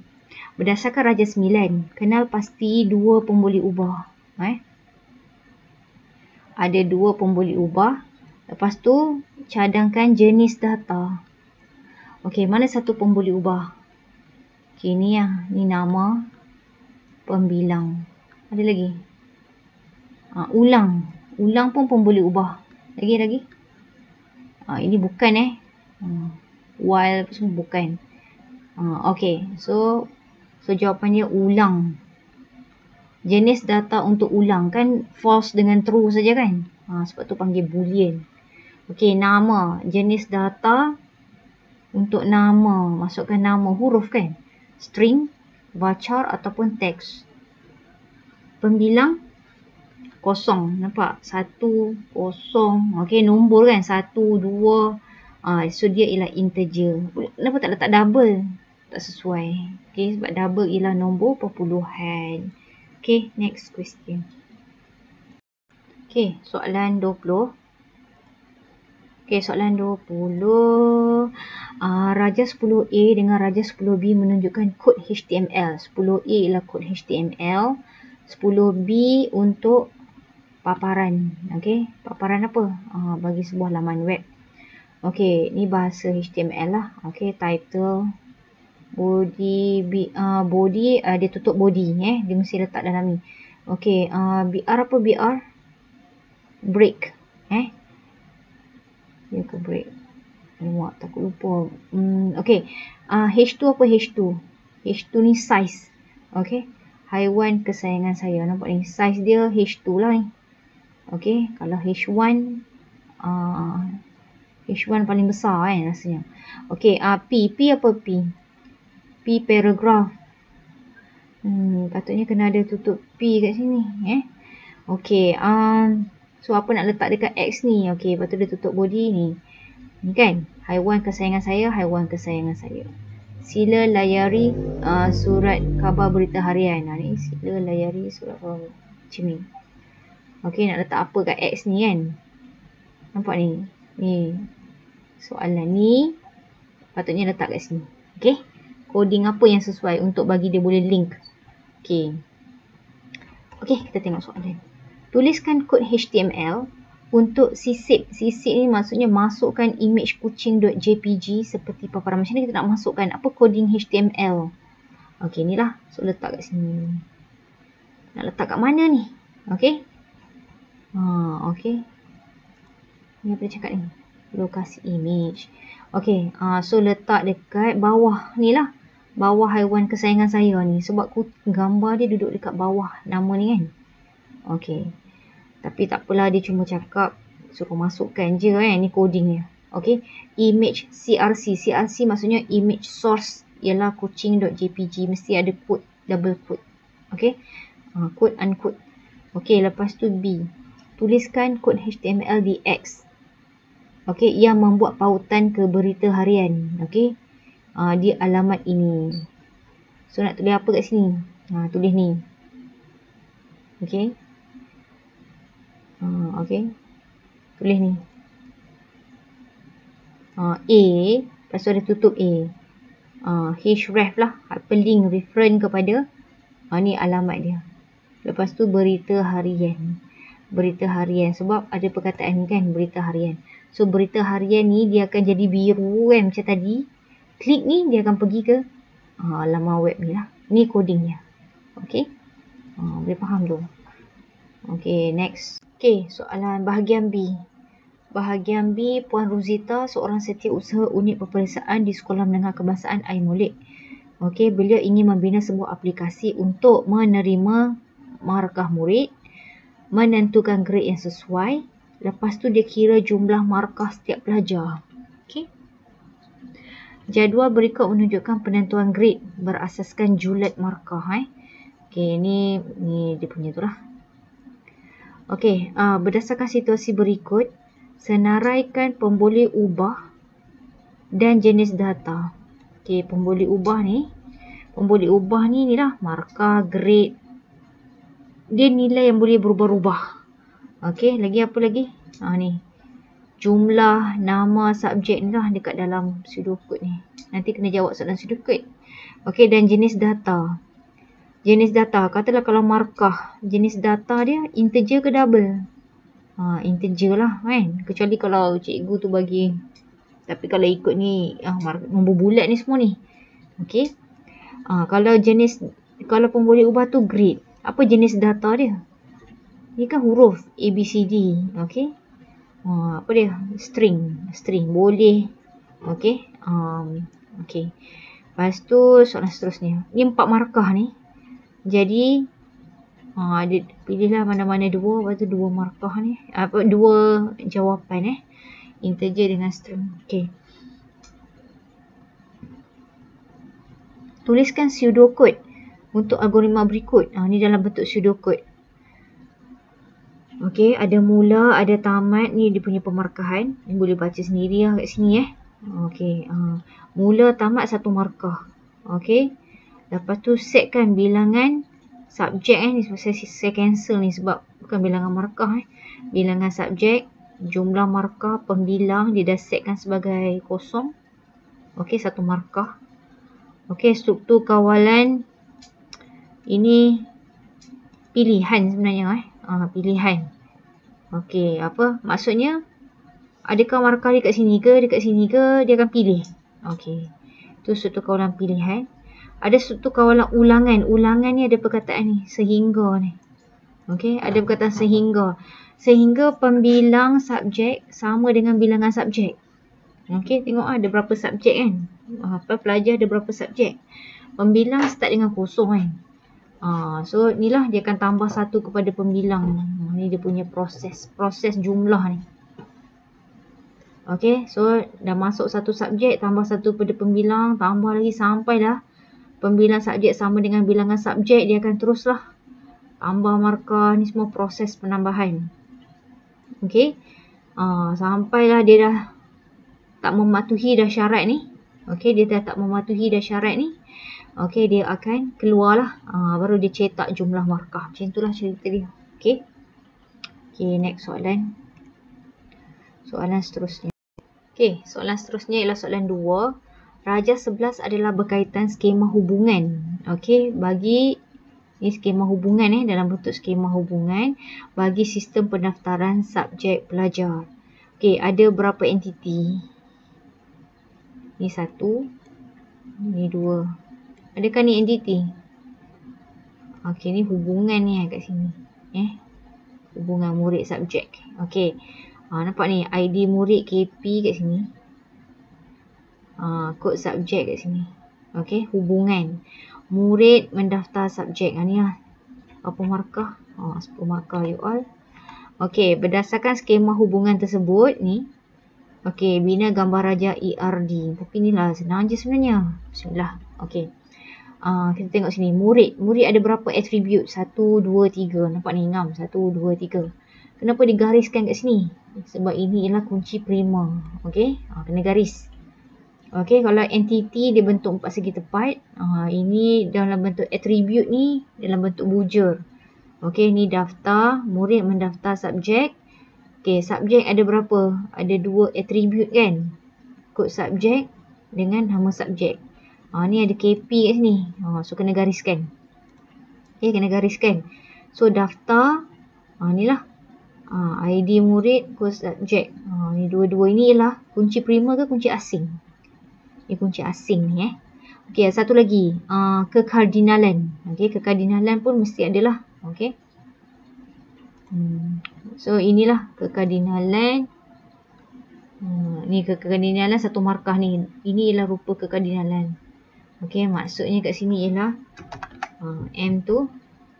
Berdasarkan Raja 9, kenal pasti 2 pun boleh ubah. Ada 2 pun boleh ubah. Lepas tu cadangkan jenis data. Okey, mana satu pun boleh ubah? Okey, ni ni nama pembilang. Ada lagi? Ulang. Ulang pun boleh ubah. Lagi. Ini bukan while semua bukan. Okey, so jawapannya ulang. Jenis data untuk ulang kan false dengan true saja kan? Sebab tu panggil boolean. Okey, nama. Jenis data untuk nama. Masukkan nama huruf kan? String, varchar ataupun teks. Pembilang kosong. Nampak? 1, 0. Okey, nombor kan? 1, 2. So dia ialah integer. Kenapa tak letak double? Tak sesuai. Okey, sebab double ialah nombor perpuluhan. Okey, next question. Okey, soalan 20. Okey, soalan 20. Raja 10A dengan Raja 10B menunjukkan kod HTML. 10A ialah kod HTML. 10B untuk paparan. Okey, paparan apa? Bagi sebuah laman web. Okey, ni bahasa HTML lah. Okey, title, body, dia tutup body dia mesti letak dalam ni. Okey, BR apa BR? Break. Dia ke break. Alamak, takut lupa. Okey, H2 apa H2? H2 ni size. Okey, haiwan kesayangan saya. Nampak ni, size dia H2 lah ni. Okey, kalau H1 H1 paling besar kan rasanya. Okey, P apa P? P paragraph. Patutnya kena ada tutup P kat sini. Okey, so apa nak letak dekat X ni? Okey, lepas tu dia tutup body ni. Ni kan, haiwan kesayangan saya, haiwan kesayangan saya. Sila layari surat khabar berita harian. Ni sila layari surat khabar. Macam ni. Okey, nak letak apa kat X ni kan? Nampak ni? Ni. Soalan ni patutnya letak kat sini. Okey. Coding apa yang sesuai untuk bagi dia boleh link. Okey. Okey, kita tengok soalan. Tuliskan kod HTML untuk sisip. Sisip ni maksudnya masukkan image kucing.jpg seperti paparan. Macam ni kita nak masukkan apa coding HTML. Okey, ni lah. So, letak kat sini. Nak letak kat mana ni? Okey. Okey. Ni apa dia cakap ni? Lokasi image. Okey. So, letak dekat bawah ni lah. Bawah haiwan kesayangan saya ni. Sebab gambar dia duduk dekat bawah nama ni kan. Okey. Tapi tak apalah, dia cuma cakap suruh masukkan je kan. Ni codingnya. Okey. Image CRC. CRC maksudnya image source ialah kucing.jpg. Mesti ada quote, double quote. Okey. Quote unquote. Okey, lepas tu B. Tuliskan kod HTML di X. Okey, yang membuat pautan ke berita harian. Okey. Di alamat ini. So, nak tulis apa kat sini? Tulis ni. Okey. Okey. Tulis ni. A. Lepas tu ada tutup A. Href lah. Hyperlink reference kepada ni alamat dia. Lepas tu berita harian. Berita harian. Sebab ada perkataan ni kan. Berita harian. So, berita harian ni dia akan jadi biru kan. Macam tadi. Klik ni dia akan pergi ke laman web ni lah. Ni codingnya. Okey. Boleh faham tu. Okey, next. Okey, soalan bahagian B. Bahagian B, Puan Rosita, seorang setiausaha unit peperiksaan di Sekolah Menengah Kebangsaan Air Molek. Okey, beliau ingin membina sebuah aplikasi untuk menerima markah murid, menentukan grade yang sesuai, lepas tu dia kira jumlah markah setiap pelajar. Okey. Jadual berikut menunjukkan penentuan grade berasaskan julat markah. Okey, ni dia punya tu lah. Okey, berdasarkan situasi berikut, senaraikan pemboleh ubah dan jenis data. Okey, pemboleh ubah ni lah markah, grade. Dia nilai yang boleh berubah-ubah. Okey, lagi apa lagi? Ni. Jumlah, nama, subjek ni lah dekat dalam pseudocode ni. Nanti kena jawab soalan pseudocode. Okey, dan jenis data. Jenis data, katalah kalau markah, jenis data dia integer ke double? Integer lah kan. Kecuali kalau cikgu tu bagi. Tapi kalau ikut ni, nombor bulat ni semua ni. Okey. Kalau pemboleh ubah tu grade. Apa jenis data dia? Ni kan huruf A, B, C, D. Okey. Apa dia? String. Boleh. Okey. Okey. Lepas tu soalan seterusnya. Ni 4 markah ni. Jadi pilihlah mana-mana dua. Lepas tu 2 markah ni. 2 jawapan integer dengan string. Okey. Tuliskan pseudocode untuk algoritma berikut. Ni dalam bentuk pseudocode. Okey, ada mula, ada tamat. Ni dia punya pemarkahan. Ni boleh baca sendiri lah kat sini Okey. Mula, tamat 1 markah. Okey. Lepas tu setkan bilangan subjek ni. Saya cancel ni sebab bukan bilangan markah Bilangan subjek, jumlah markah, pembilang dia dah setkan sebagai kosong. Okey, 1 markah. Okey, struktur kawalan. Ini pilihan sebenarnya pilihan. Okey, apa maksudnya? Adakah markah dia kat sini ke, dia akan pilih. Okey. Itu struktur kawalan pilihan. Ada struktur kawalan ulangan. Ulangan ni ada perkataan ni, sehingga ni. Okey, ada perkataan sehingga. Sehingga pembilang subjek sama dengan bilangan subjek. Okey, tengok ada berapa subjek kan. Pelajar ada berapa subjek. Pembilang start dengan kosong kan. So, inilah dia akan tambah 1 kepada pembilang. Ni dia punya proses jumlah ni. Okay, so dah masuk satu subjek, tambah satu pada pembilang, tambah lagi sampailah pembilang subjek sama dengan bilangan subjek, dia akan teruslah tambah markah. Ni semua proses penambahan. Okay, sampailah dia dah tak mematuhi dah syarat ni. Okay, dia dah tak mematuhi dah syarat ni. Okay, dia akan keluarlah. Baru dia cetak jumlah markah. Macam itulah cerita dia. Okay. Okay, next soalan. Soalan seterusnya. Okay, soalan seterusnya ialah soalan 2. Rajah 11 adalah berkaitan skema hubungan. Okay, bagi ni skema hubungan dalam bentuk skema hubungan bagi sistem pendaftaran subjek pelajar. Okay, ada berapa entiti? Ni 1, ni 2. Adakah ni entiti? Okay, ni hubungan ni kat sini. Hubungan murid subjek. Okay. Nampak ni ID murid KP kat sini. Kod subjek kat sini. Okay, hubungan murid mendaftar subjek. Ni lah. Berapa markah? 10 markah you all. Okay, berdasarkan skema hubungan tersebut ni. Okay, bina gambar rajah ERD. Tapi ni lah senang je sebenarnya. Bismillah. Okay. Kita tengok sini. Murid ada berapa atribut? 1, 2, 3. Nampak ni ngam. 1, 2, 3. Kenapa digariskan kat sini? Sebab ini ialah kunci prima. Okay. Kena garis. Okay. Kalau entiti dia bentuk 4 segi tepat. Ini dalam bentuk atribut ni. Dalam bentuk bujur. Okay. Ni daftar. Murid mendaftar subjek. Okay. Subjek ada berapa? Ada 2 atribut kan? Kod subjek dengan nama subjek. Ni ada KP kat sini. So kena gariskan. Okay. Kena gariskan. So daftar. Ni lah. ID murid, kod subjek. Ni dua-dua ini ialah kunci prima ke kunci asing? Ni kunci asing ni Okey, satu lagi. Kekardinalan. Okey, kekardinalan pun mesti adalah. Okey. So inilah kekardinalan. Ni kekardinalan satu markah ni. Ini ialah rupa kekardinalan. Okey, maksudnya kat sini ialah M to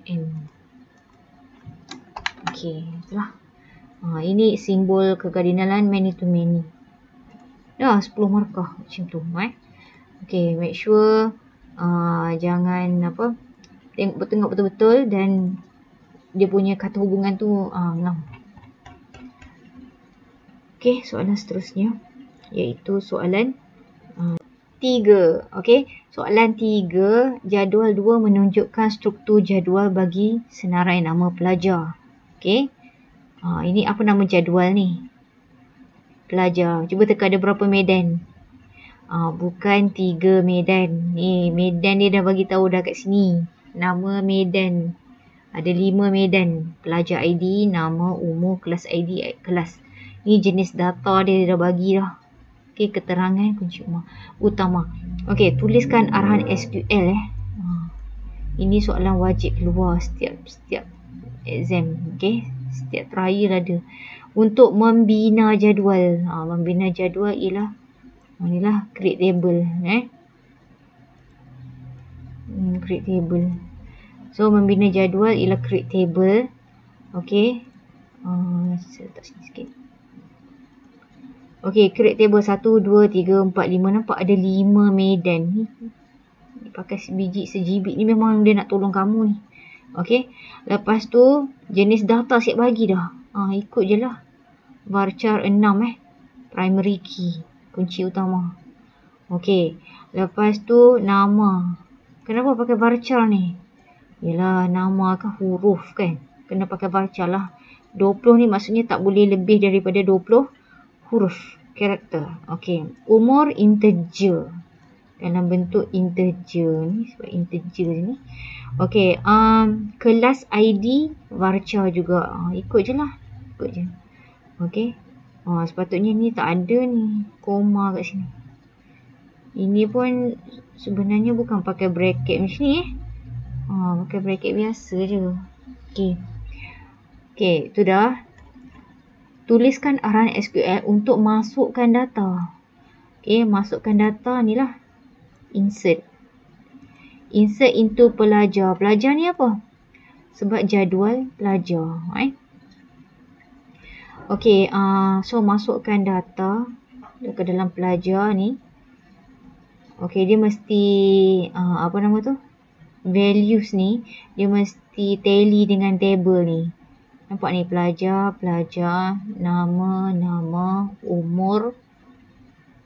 N. Okey, itulah. Ini simbol kekardinalan many to many. Dah 10 markah macam tu. Okay, make sure jangan tengok betul-betul dan dia punya kata hubungan tu ngam. Okay, soalan seterusnya iaitu soalan 3. Okay, soalan 3. Jadual 2 menunjukkan struktur jadual bagi senarai nama pelajar. Okay. Ini apa nama jadual ni? Pelajar. Cuba teka ada berapa medan? Bukan 3 medan. Ni medan dia dah bagi tahu dah kat sini. Nama medan. Ada 5 medan. Pelajar ID, nama, umur, kelas ID, kelas. Ni jenis data dia dah bagi dah. Okey, keterangan kunci utama. Okey, tuliskan arahan SQL Ini soalan wajib keluar setiap exam. Okey, setiap trial ada. Untuk membina jadual. Membina jadual ialah inilah create table. Create table. So membina jadual ialah create table. Okey. Saya letak sini sikit. Okey, create table 1, 2, 3, 4, 5. Nampak ada 5 medan ni. Pakai sebiji sejibit ni memang dia nak tolong kamu ni. Okey. Lepas tu jenis data siap bagi dah. Ikut je lah. Varchar 6 primary key. Kunci utama. Okey. Lepas tu nama. Kenapa pakai varchar ni? Yelah nama kan huruf kan. Kena pakai varchar lah. 20 ni maksudnya tak boleh lebih daripada 20 huruf. Karakter. Okey. Umur integer. Dalam bentuk integer ni. Sebab integer ni. Okey. Kelas ID varchar juga. Ikut je lah. Ikut je. Okey. Sepatutnya ni tak ada ni. Koma kat sini. Ini pun sebenarnya bukan pakai bracket macam ni pakai bracket biasa je. Okey. Okey, tu dah. Tuliskan arahan SQL untuk masukkan data. Okey, masukkan data ni lah. Insert. Insert into pelajar. Pelajar ni apa? Sebab jadual pelajar. Okey, so masukkan data ke dalam pelajar ni. Okey, dia mesti apa nama tu? Values ni dia mesti tally dengan table ni. Nampak ni, pelajar, nama, umur.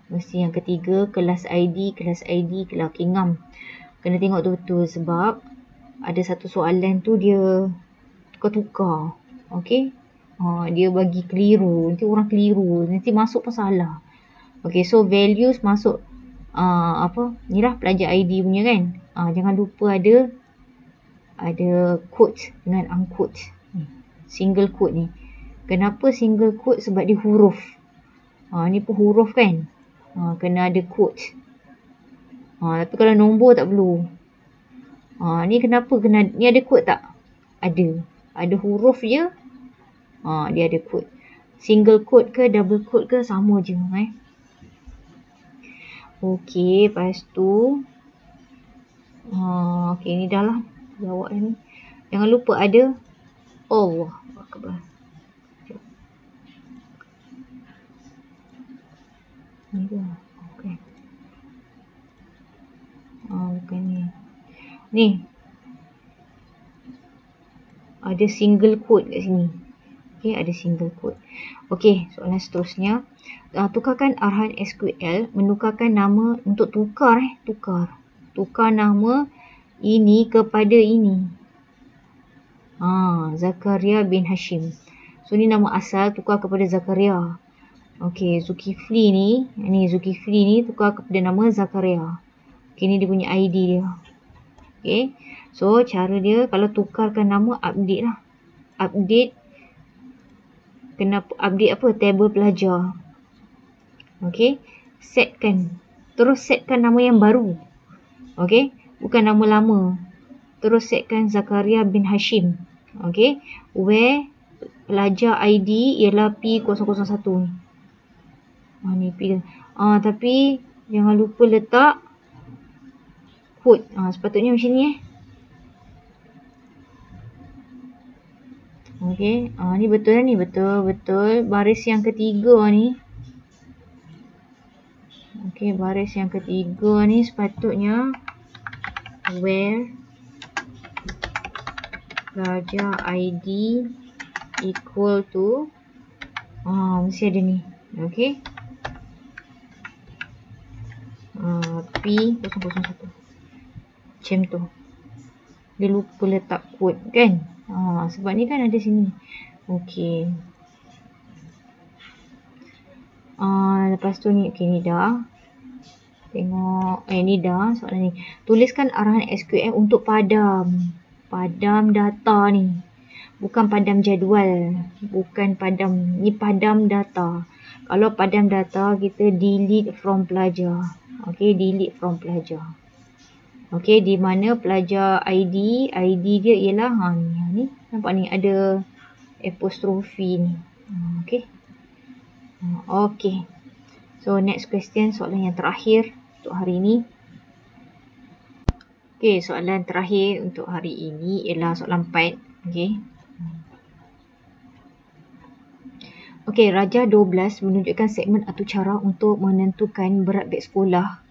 Mesti yang ketiga, kelas ID. Okey, ngam. Kena tengok tu betul sebab ada satu soalan tu dia tukar-tukar. Okey. Dia bagi keliru. Nanti orang keliru. Nanti masuk pun salah. Okey, so values masuk ni lah pelajar ID punya kan. Jangan lupa ada quote dengan unquote. Single quote ni. Kenapa single quote? Sebab dia huruf. Ni pun huruf kan. Kena ada quote. Tapi kalau nombor tak perlu. Ni kenapa ni ada quote tak? Ada huruf je. Dia ada quote. Single quote ke double quote ke sama je. Okey, lepas tu okey, ni dah lah jawab dah ni. Jangan lupa ada Allah Akbar. Ni dah. Okey. Bukan ni. Ni. Ada single quote kat sini. Okey, ada single quote. Okey, soalan seterusnya. Tukarkan arahan SQL menukarkan nama untuk tukar. Tukar nama ini kepada ini. Zakaria bin Hashim. So ni nama asal, tukar kepada Zakaria. Okey, Zulkifli ni tukar kepada nama Zakaria. Okey, ni dia punya ID dia. Okey. So cara dia kalau tukarkan nama, update lah. Kena update apa? Table pelajar. Okey. Terus setkan nama yang baru. Okey. Bukan nama lama. Terus setkan Zakaria bin Hashim. Okey. Where pelajar ID ialah P001 ni. Ni P. Tapi jangan lupa letak quote. Sepatutnya macam ni Okey. Ni betul lah ni. Betul. Baris yang ketiga ni. Okey, baris yang ketiga ni sepatutnya where pelajar ID equal to mesti ada ni. Okey. P001. Macam tu. Dia lupa letak quote kan. Sebab ni kan ada sini. Okey. Lepas tu ni, okey, ni dah. Tengok, ni dah soalan ni. Tuliskan arahan SQL untuk padam data ni. Bukan padam jadual. Ni padam data. Kalau padam data, kita delete from pelajar. Okey, delete from pelajar. Okey, di mana pelajar ID dia ialah ni. Nampak ni ada apostrofi ni. Okey. Okey. So next question, soalan yang terakhir untuk hari ini. Okey, soalan terakhir untuk hari ini ialah soalan 4. Okey. Okey, Rajah 12 menunjukkan segmen atau cara untuk menentukan berat beg sekolah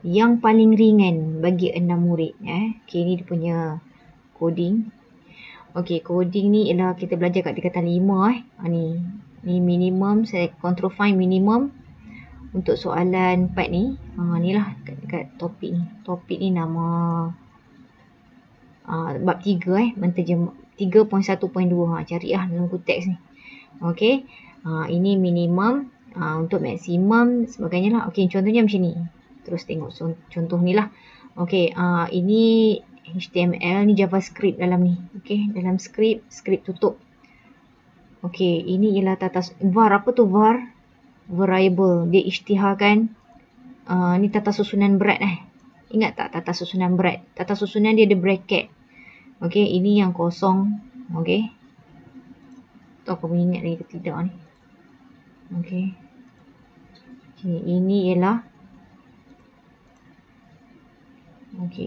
yang paling ringan bagi 6 murid. Okey, ni dia punya coding. Okey, coding ni ialah kita belajar kat tingkatan 5 Ni minimum, saya control find minimum untuk soalan 4 ni. Ni lah kat topik ni. Topik ni nama bab 3 menterjem 3.1.2. Carilah dalam teks ni. Okey. Ini minimum, untuk maksimum sebagainya lah. Okey, contohnya macam ni. Terus tengok contoh ni lah. Okey, ini HTML, ni JavaScript dalam ni. Okey, dalam script tutup. Okey, ini ialah var. Apa tu var? Variable. Dia isytiharkan ni tata susunan berat Ingat tak tata susunan berat? Tata susunan dia ada bracket. Okey, ini yang kosong. Okey. Tak kamu ingat lagi ke tidak ni. Okey.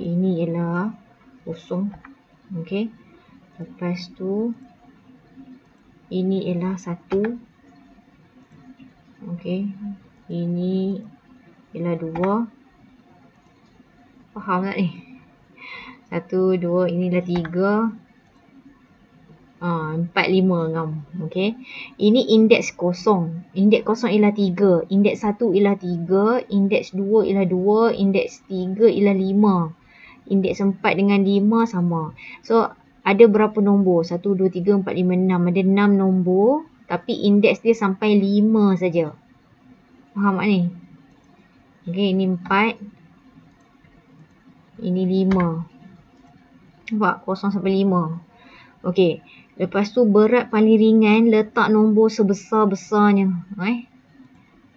Ini ialah kosong. Okey. Lepas tu ini ialah 1. Okey. Ini ialah 2. Faham tak ni? 1, 2, inilah 3. 4, 5 ngam. Okey. Ini indeks kosong. Indeks kosong ialah 3. Indeks 1 ialah 3. Indeks 2 ialah 2. Indeks 3 ialah 5. Indeks 4 dengan 5 sama. So, ada berapa nombor? 1, 2, 3, 4, 5, 6. Ada 6 nombor. Tapi indeks dia sampai 5 saja. Faham tak ni? Okey, ini 4. Ini 5. Nampak? 0 sampai 5. Okey. Lepas tu berat paling ringan letak nombor sebesar-besarnya.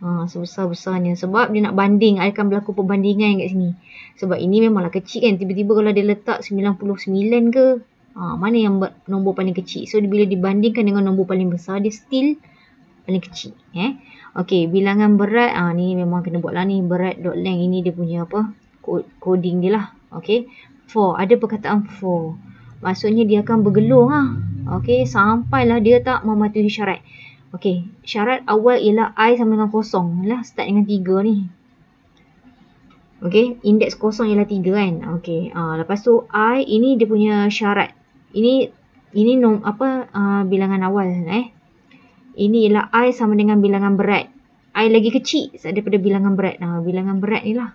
Sebesar-besarnya. Sebab dia nak banding. Akan berlaku perbandingan kat sini. Sebab ini memanglah kecil kan. Tiba-tiba kalau dia letak 99 ke. Mana yang nombor paling kecil. So bila dibandingkan dengan nombor paling besar. Dia still paling kecil. Okey. Bilangan berat. Ni memang kena buat lah ni. Berat.length. Ini dia punya apa. Coding dia lah. Okey. 4. Ada perkataan 4. Maksudnya dia akan bergelung lah. Okey, sampailah dia tak mematuhi syarat. Okey, syarat awal ialah I sama dengan 0 lah. Start dengan 3 ni. Okey, indeks 0 ialah 3 kan. Okey, lepas tu I, ini dia punya syarat. Ini bilangan awal. Ini ialah I sama dengan bilangan berat. I lagi kecil daripada bilangan berat. Bilangan berat ni lah.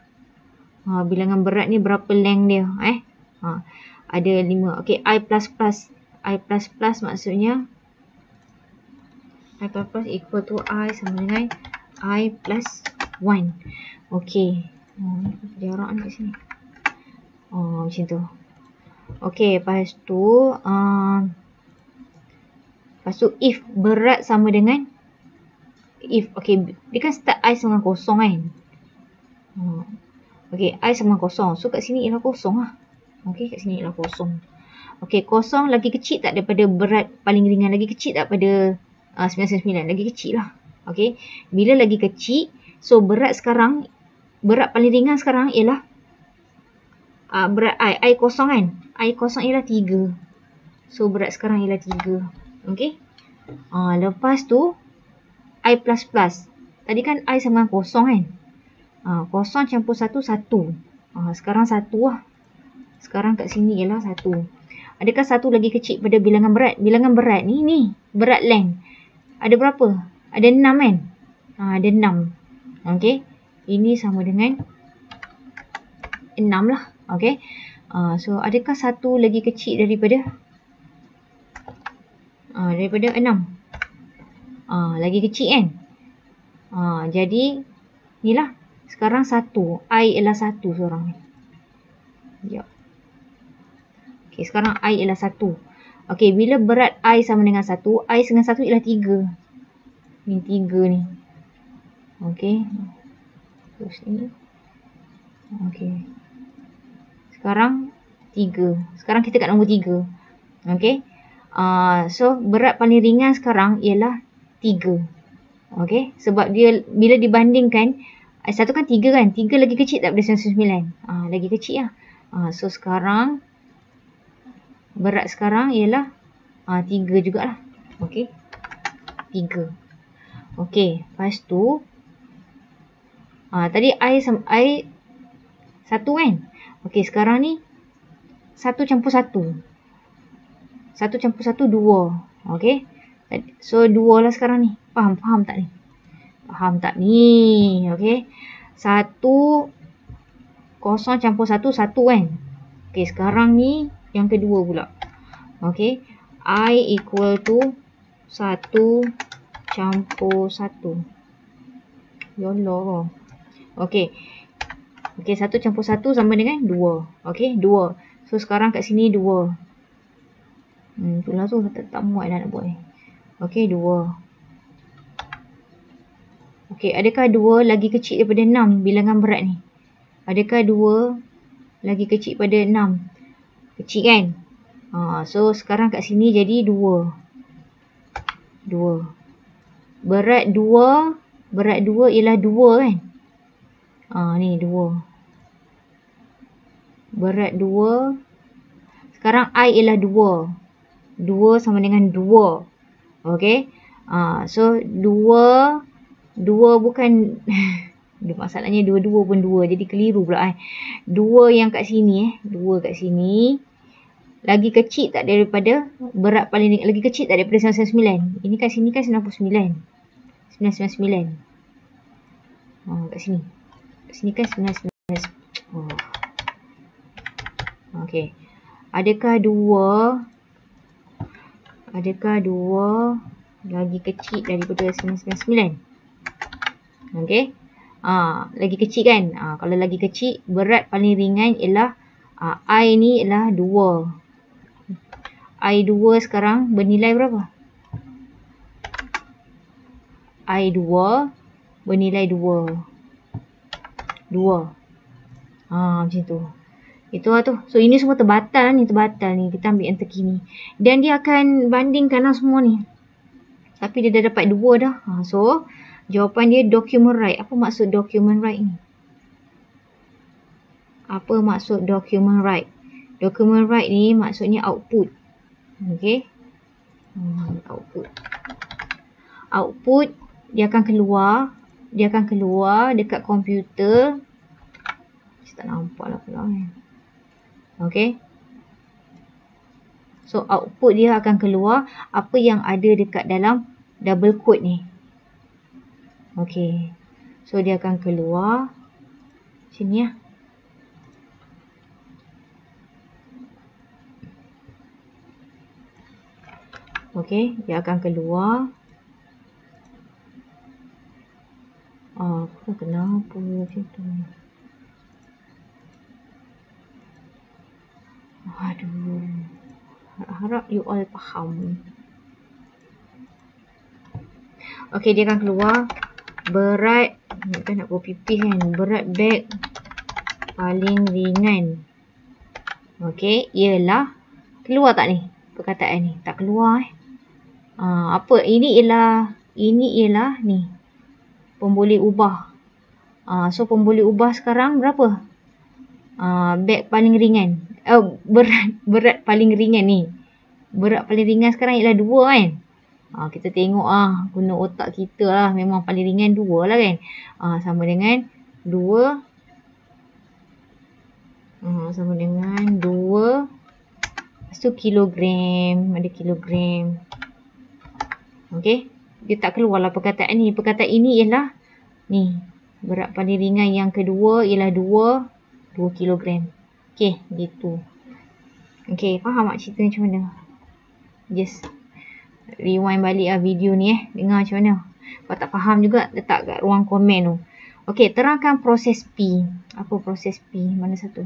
Bilangan berat ni berapa length dia. Ada 5. Okey, I plus plus. I plus plus maksudnya I plus plus equal to I sama dengan I plus 1. Okey. Jarak ni kat sini. Macam tu. Okey, lepas tu if berat sama dengan okey, dia kan start I sama dengan 0 kan. Okey, I sama dengan 0. So kat sini ialah 0 lah. Okey, kat sini ialah 0. Okey, 0 lagi kecil tak daripada berat paling ringan. Lagi kecil tak pada 99. Lagi kecil lah. Okey. Bila lagi kecil, so berat paling ringan sekarang ialah berat I 0 kan. I 0 ialah 3. So berat sekarang ialah 3. Okey. Lepas tu I plus plus. Tadi kan I sama dengan 0 kan. 0 campur 1, 1. Sekarang 1 lah. Sekarang kat sini ialah 1. Adakah 1 lagi kecil pada bilangan berat? Bilangan berat ni. Berat length. Ada berapa? Ada 6 kan? Ada 6. Okey. Ini sama dengan 6 lah. Okey. So, adakah 1 lagi kecil daripada 6? Lagi kecil kan? Jadi, inilah. Sekarang 1. I ialah 1 seorang ni. Sekejap. Okey, sekarang I ialah 1. Okey, bila berat I sama dengan 1, I dengan 1 ialah 3. Ni 3 ni. Okey. Terus ni. Okey. Sekarang 3. Sekarang kita kat nombor 3. Okey. So, berat paling ringan sekarang ialah 3. Okey. Sebab dia, bila dibandingkan, 1 kan 3 kan. 3 lagi kecil tak daripada 99. Lagi kecil lah. So, sekarang berat sekarang ialah 3 jugalah. Okey. 3. Okey. Lepas tu tadi I 1 kan. Okey, sekarang ni 1 campur 1. 1 campur 1 2. Okey. So 2 lah sekarang ni. Faham tak ni? Faham tak ni? Okey. 1 0 campur 1 1 kan. Okey, sekarang ni yang kedua pula. Okey. I equal to 1 campur 1. Ya Allah. Okey. Okey, 1 campur 1 sama dengan 2. Okey, 2. So, sekarang kat sini 2. Itulah tu. Tak muat dah nak buat ni. Okey, 2. Okey, adakah 2 lagi kecil daripada 6 bilangan berat ni? Adakah 2 lagi kecil pada 6? Kecil kan? So, sekarang kat sini jadi 2. 2. Berat 2 ialah 2 kan? Ni 2. Berat 2. Sekarang I ialah 2. 2 sama dengan 2. Okey. So, 2 2 bukan masalahnya dua-dua pun 2. Jadi keliru pula 2 yang kat sini 2 kat sini lagi kecil tak daripada berat paling ringan, lagi kecil tak daripada 99. Ini kat sini kan 99. 999. Kat sini. Kat sini kan 999. Okey. Adakah 2 lagi kecil daripada 999? Okey. Lagi kecil kan? Kalau lagi kecil, berat paling ringan ialah I ni ialah 2. I 2 sekarang bernilai berapa? I 2 bernilai 2. Macam tu. Itu lah tu. So ini semua terbatal ni. Kita ambil yang terkini. Dan dia akan bandingkan lah semua ni. Tapi dia dah dapat 2 dah. So jawapan dia document right. Apa maksud document right ni? Apa maksud document right? Document right ni maksudnya output. Okey. Output dia akan keluar dekat komputer. Saya tak nampak lah pula kan. Okey. So output dia akan keluar apa yang ada dekat dalam double quote ni. Okey. So dia akan keluar sini ya. Okey, dia akan keluar. Kenapa macam tu? Aduh. Harap you all faham. Okey, dia akan keluar berat, nak copy paste kan, berat beg paling ringan. Okey, ialah, keluar tak ni perkataan ni? Tak keluar apa? Ini ialah ni pemboleh ubah. So pemboleh ubah sekarang berapa? Beg paling ringan. Berat paling ringan ni. Berat paling ringan sekarang ialah 2 kan? Kita tengok guna otak kita lah. Memang paling ringan 2 lah kan? Sama dengan 2. Sama dengan 2. Lepas tu kilogram. Ada kilogram. Okey. Dia tak keluar lah perkataan ni. Perkataan ini ialah ni. Berat paling ringan yang kedua ialah 2 kilogram. Okey, gitu. Okey, faham tak cerita macam mana? Just rewind balik video ni dengar macam mana. Kalau tak faham juga, letak kat ruang komen tu. Okey, terangkan proses P. Apa proses P? Mana satu?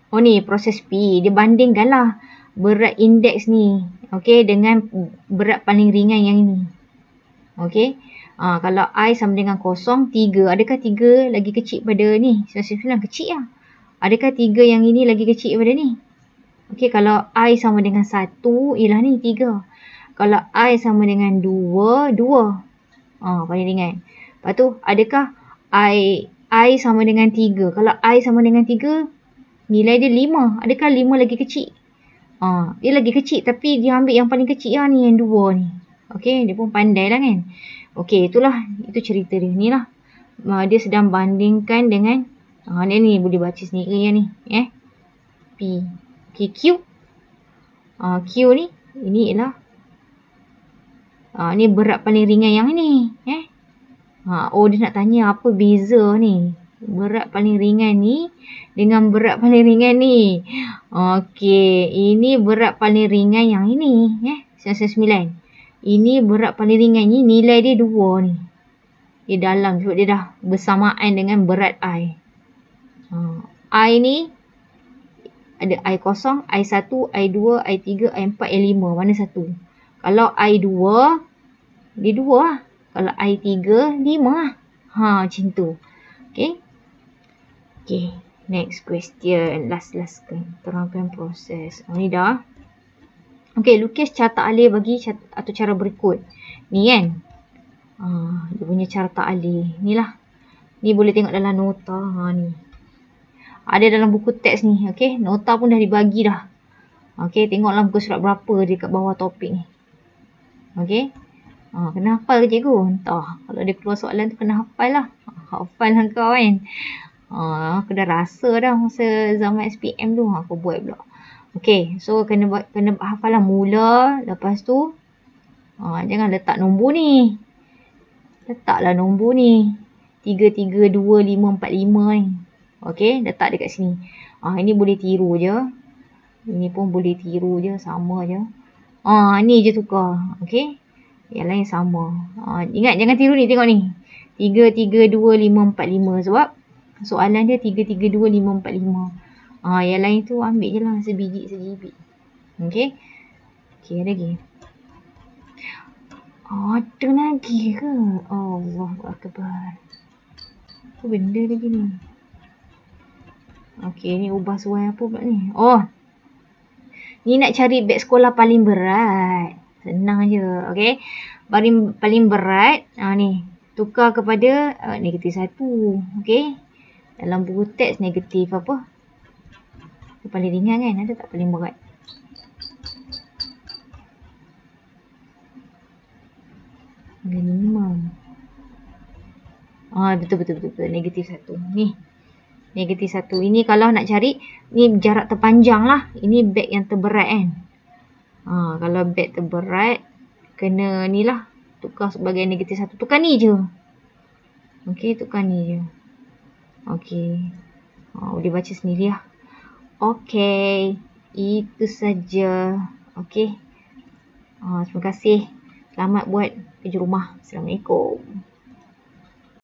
Oh ni, proses P. Dia bandingkan lah berat indeks ni. Okey, dengan berat paling ringan yang ini. Okey. Kalau I sama dengan 0, 3. Adakah 3 lagi kecil pada ni? 99 kecil lah. Adakah 3 yang ini lagi kecil daripada ni? Okey, kalau I sama dengan 1, ialah ni 3. Kalau I sama dengan 2, 2. Paling ringan. Lepas tu, adakah I sama dengan 3? Kalau I sama dengan 3, nilai dia 5. Adakah 5 lagi kecil? Dia lagi kecil, tapi dia ambil yang paling kecil lah ni, yang 2 ni. Okey, dia pun pandai lah kan. Okey, itu cerita dia. Ni lah. Dia sedang bandingkan dengan ni boleh baca sendiri yang ni. P. Okey, Q. Q ni, ini ialah ni berat paling ringan yang ni. Dia nak tanya apa beza ni. Berat paling ringan ni dengan berat paling ringan ni. Okey, ini berat paling ringan yang ini. 99. Ini berat paling ringan ni, nilai dia 2 ni. Dia dalam sebab dia dah bersamaan dengan berat I. I ni ada I0, I1, I2, I3, I4, I5. Mana satu? Kalau I2, dia 2 lah. Kalau I3, 5 lah. Macam tu. Okay. Okay. Next question. Last kan. Terangkan proses. Ni dah. Okay. Lukis carta alih bagi atau cara berikut. Ni kan. Dia punya carta alih. Ni lah. Ni boleh tengok dalam nota. Ni. Ada dalam buku teks ni. Okay. Nota pun dah dibagi dah. Okay. Tengoklah muka surat berapa dia kat bawah topik ni. Okay. Kena hafal ke cikgu? Entah. Kalau dia keluar soalan tu kena hafal lah. Hafal lah kau kan. Aku dah rasa dah masa zaman SPM tu. Aku buat pula. Okay, so kena hafal lah mula. Lepas tu, jangan letak nombor ni. Letaklah nombor ni. 3, 3, 2, 5, 4, 5 ni. Okay, letak dekat sini. Ini boleh tiru je. Ini pun boleh tiru je. Sama je. Ni je tukar. Okay. Yang lain sama. Ingat jangan tiru ni. Tengok ni. 3, 3, 2, 5, 4, 5. Sebab soalan dia 3, 3, 2, 5, 4, 5. Yang lain tu ambil je lah. Sebiji. Okay. Okay, ada lagi. Ada lagi ke? Allahu Akbar. Apa benda lagi ni? Okay, ni ubah suai apa pula ni? Ni nak cari beg sekolah paling berat. Senang je. Okay. Paling berat. Ni. Tukar kepada negatif 1. Okay. Dalam buku teks negatif apa? Itu paling ringan kan? Ada tak paling berat? Minimum. Betul. Negatif 1. Ni. Negatif 1. Ini kalau nak cari, ni jarak terpanjang lah. Ini beg yang terberat kan. Kalau beg terberat, kena ni lah. Tukar sebagai negatif 1. Tukar ni je. Okay, tukar ni je. Okay. Boleh baca sendiri lah. Okay. Itu saja. Okay. Terima kasih. Selamat buat kerja rumah. Assalamualaikum.